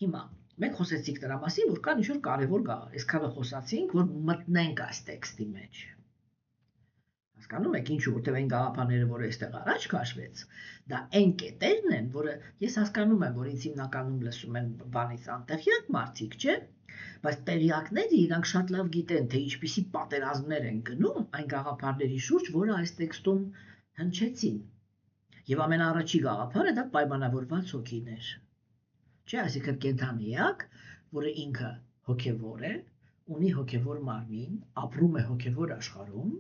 Հիմա մենք խոսեցինք դրա մասին, որ կան ինչ-որ կարևոր այսքանը խոսացինք, որ մտնենք այս տեքստի մեջ։ Հասկանում եք ինչու, որտեղ այն գաղափարները, որը այստեղ առաջ քաշվեց, դա այն կետերն են, որը ես հասկանում եմ, որ ինձ հիմնականում լսում են բանից անտեղյակ մարդիկ, չէ՞, բայց տեղյակները իրանք շատ լավ գիտեն, թե ինչպիսի պատերազմներ են գնում այն գաղափարների շուրջ, որը այս տեքստում հնչեցին։ Եվ ամենաառաջի գաղափարը դա պայմանավորված հոգիներ։ Չէ, այսինքն կենդանի էակ, որը ինքը հոգևոր է, ունի հոգևոր մարմին, ապրում է հոգևոր աշխարհում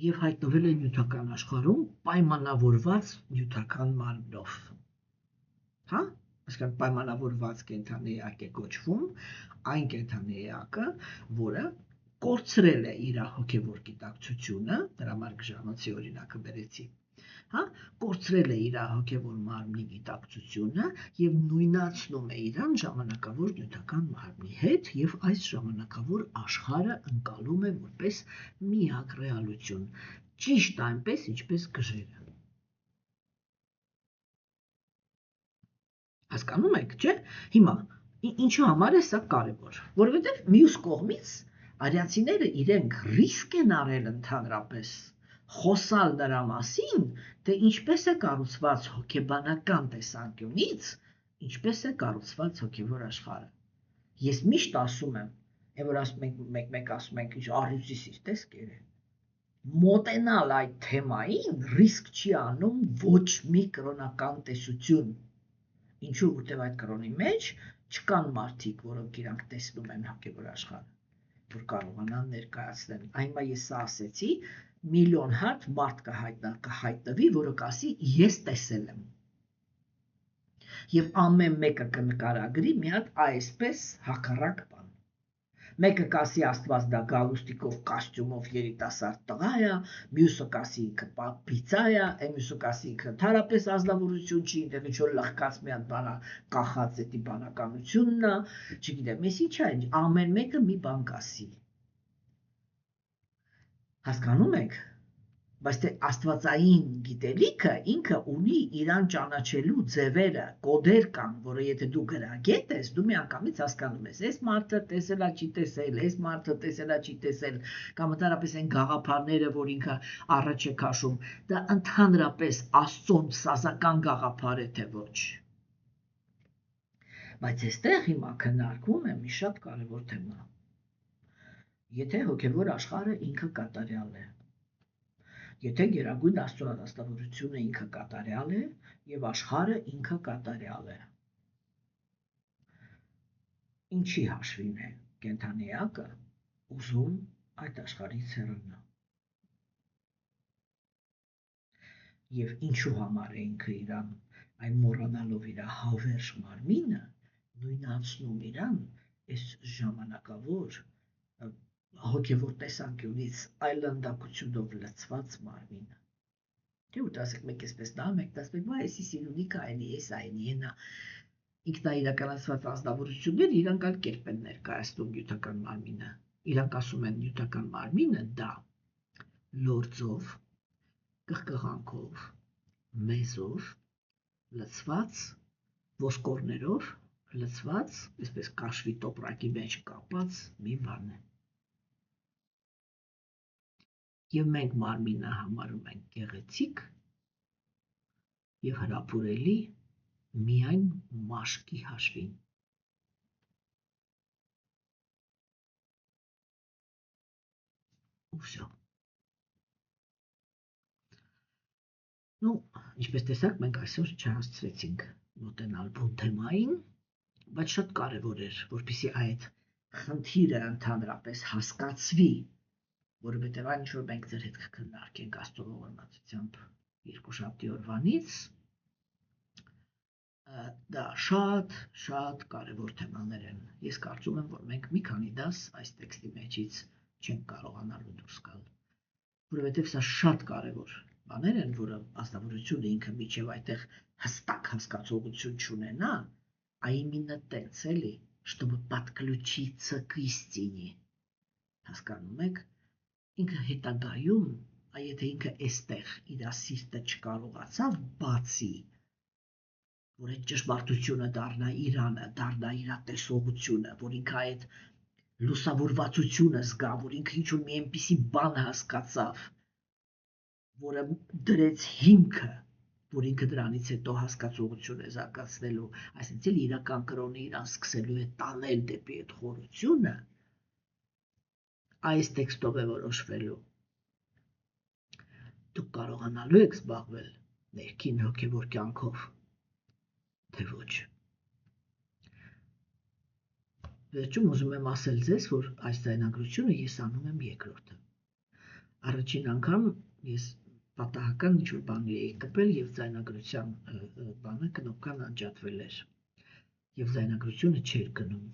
եւ հայտնվել է նյութական աշխարհում պայմանավորված նյութական մարմնով։ Հա? Այսինքն պայմանավորված կենդանի էակ է կոչվում այն կենդանի էակը, որը կորցրել է իր հոգևոր գիտակցությունը, դրա մարգժանոցի օրինակը բերեցի, հա, կորցրել է իր հոգևոր մարմնի գիտակցությունը եւ նույնացնում է իրան ժամանակավոր նյութական մարմնի հետ եւ այս ժամանակավոր աշխարհը ընկալում է որպես միակ ռեալություն, ճիշտ այնպես, ինչպես գժերը։ Հասկանում եք, չէ՞։ Հիմա ինչու համար է սա կարևոր, որովհետեւ մյուս կողմից արիացիները իրենք ռիսկ են արել ընդհանրապես խոսալ դրա մասին, թե ինչպես է կառուցված հոգեբանական տեսանկյունից, ինչպես է կառուցված հոգևոր աշխարհը։ Ես միշտ ասում եմ, եւ որ ասում ենք մեկ ասում ենք, ինչ առյուծի սիրտես կերե։ Մոտենալ այդ թեմային ռիսկ չի անում ոչ մի կրոնական տեսություն։ Ինչու, որտեղ այդ կրոնի մեջ չկան մարդիկ, որոնք իրանք տեսնում են հոգևոր աշխարհը, որ կարողանան ներկայացնել։ Այնպես ես սա ասեցի, միլիոն հատ մարդ կհայտնվի, որը կասի ես տեսել եմ։ Եվ ամեն մեկը կնկարագրի մի հատ այսպես հակառակ բան։ Մեկը կասի Աստված դա գալուստիկով կոստյումով երիտասարդ տղա է, մյուսը կասի ինքը պիցա է, մյուսը կասի ինքը ընդհանրապես ազնվորություն չի, դեռ ինչ-որ լղկած մի հատ բանա կախած էդի բանականությունն է, չգիտեմ, ես ինչ է, ամեն մեկը մի բան կասի։ Հասկանում եք։ Բայց թե աստվածային գիտելիքը ինքը ունի իրան ճանաչելու ձևերը, կոդեր կան, որը եթե դու գրագետ ես, դու միանգամից հասկանում ես, այս մարդը տեսելա չի տեսել, այս մարդը տեսելա չի տեսել, կամ ընդհանրապես այն գաղափարները, որ ինքը առաջ է քաշում, դա ընդհանրապես Աստծոն սազական գաղափար է, թե ոչ։ Բայց այստեղ հիմա քննարկվում է մի շատ կարևոր թեմա։ Եթե հոգևոր աշխարհը ինքը կատարյալ է, եթե գերագույն Աստծո անաստավորությունը ինքը կատարյալ է եւ աշխարհը ինքը կատարյալ է, ինչի հաշվին է կենդանիակը ուզում այդ աշխարհից հեռանալ։ Եվ ինչու համար է ինքը իրան այն մոռանալով իր հավերժ մարմինը նույնացնում իրան այս ժամանակավոր հոգևոր տեսանկյունից այլանդակությունով լցված մարմինը։ Չէ՞ որ ասեք մեկ էսպես դա, մեկ ասեք, բա էսի սիրունիկը այլի, էս այլի, ենա ինքնաիրականացված ազնվորությունները իրանք այլ կերպ են ներկայացնում նյութական մարմինը։ Իրանք ասում են նյութական մարմինը դա լորձով, կղկղանքով, մեզով, լցված, ոսկորներով, լցված, այսպես կաշվի տոպրակի մեջ կապած մի բան է։ Եվ մենք մարմինը համարում ենք գեղեցիկ եւ հրապուրելի միայն մաշկի հաշվին։ Ուսո։ Ինչպես տեսակ, մենք այսօր չհասցրեցինք մոտենալ բուն թեմային, բայց շատ կարևոր էր, որպեսզի այդ խնդիրը ընդհանրապես հասկացվի, որովհետև այն ինչ որ մենք ձեր հետ կքննարկենք Աստծո ողորմածությամբ երկուշաբթի օրվանից, դա շատ կարևոր թեմաներ են։ Ես կարծում եմ, որ մենք մի քանի դաս այս տեքստի մեջից չենք կարողանալու դուրս գալ, որովհետև սա շատ կարևոր բաներ են, որը ազնվորությունը ինքը միջև այդտեղ հստակ հասկացողություն չունենա, а именно տենց էլի, чтобы подключиться к истине։ Հասկանում եք, ինքը հետագայում, եթե ինքը այստեղ իր սիրտը չկարողացավ բացի, որ այդ ճշմարտությունը դառնա իրանը, դառնա իր տեսողությունը, որ ինքը այդ լուսավորվածությունը զգա, որ ինքը ինչ-որ մի այնպիսի բան հասկացավ, որը դրեց հիմքը, որ ինքը դրանից հետո հասկացողություն է զարգացնելու, այսինքն իրական կրոնը իրան սկսելու է տանել դեպի այդ խորությունը, այս տեքստով է որոշվելու։ Դուք կարողանալու եք զբաղվել ներքին հոգևոր կյանքով, թե ոչ։ Վերջում ուզում եմ ասել ձեզ, որ այս ձայնագրությունը ես անում եմ երկրորդը։ Առաջին անգամ ես պատահական ինչ-որ բան էի կպել եւ ձայնագրության բանը կնոպկան անջատվել էր եւ ձայնագրությունը չէր գնում։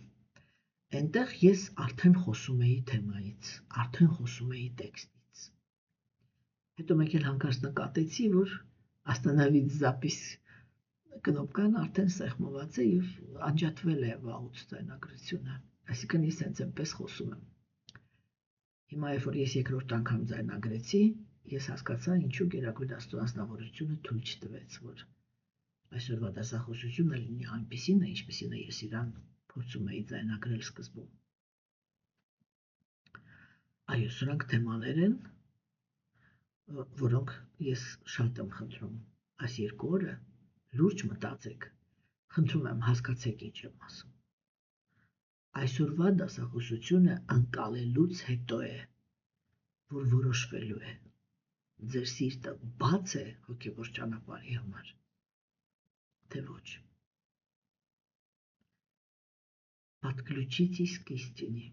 Այնտեղ ես արդեն խոսում էի թեմայից, արդեն խոսում էի տեքստից։ Հետո մեկ էլ հանկարծ նկատեցի, որ остановить запись կնոպկան արդեն սեղմված է եւ անջատվել է վաղուց ձայնագրությունը, այսինքն ես հենց այնպես խոսում եմ։ Հիմա երբ որ ես երկրորդ անգամ ձայնագրեցի, ես հասկացա ինչու գերագույն Աստծո անձնավորությունը թույլ չտվեց, որ այսօրվա դասախոսությունը լինի այնպիսին է, ինչպիսին է ես իրան փորձում էի ձայնագրել սկզբում։ Այո, սրանք թեմաներ են, որոնք ես շատ եմ խնդրում այս երկու օրը լուրջ մտածեք, խնդրում եմ հասկացեք ինչ եմ ասում։ Այսօրվա դասախոսությունը ընկալելուց հետո է, որ որոշվելու է, ձեր սիրտը բաց է հոգևոր ճանապարհի համար, թե ոչ։ Подключитесь к истине.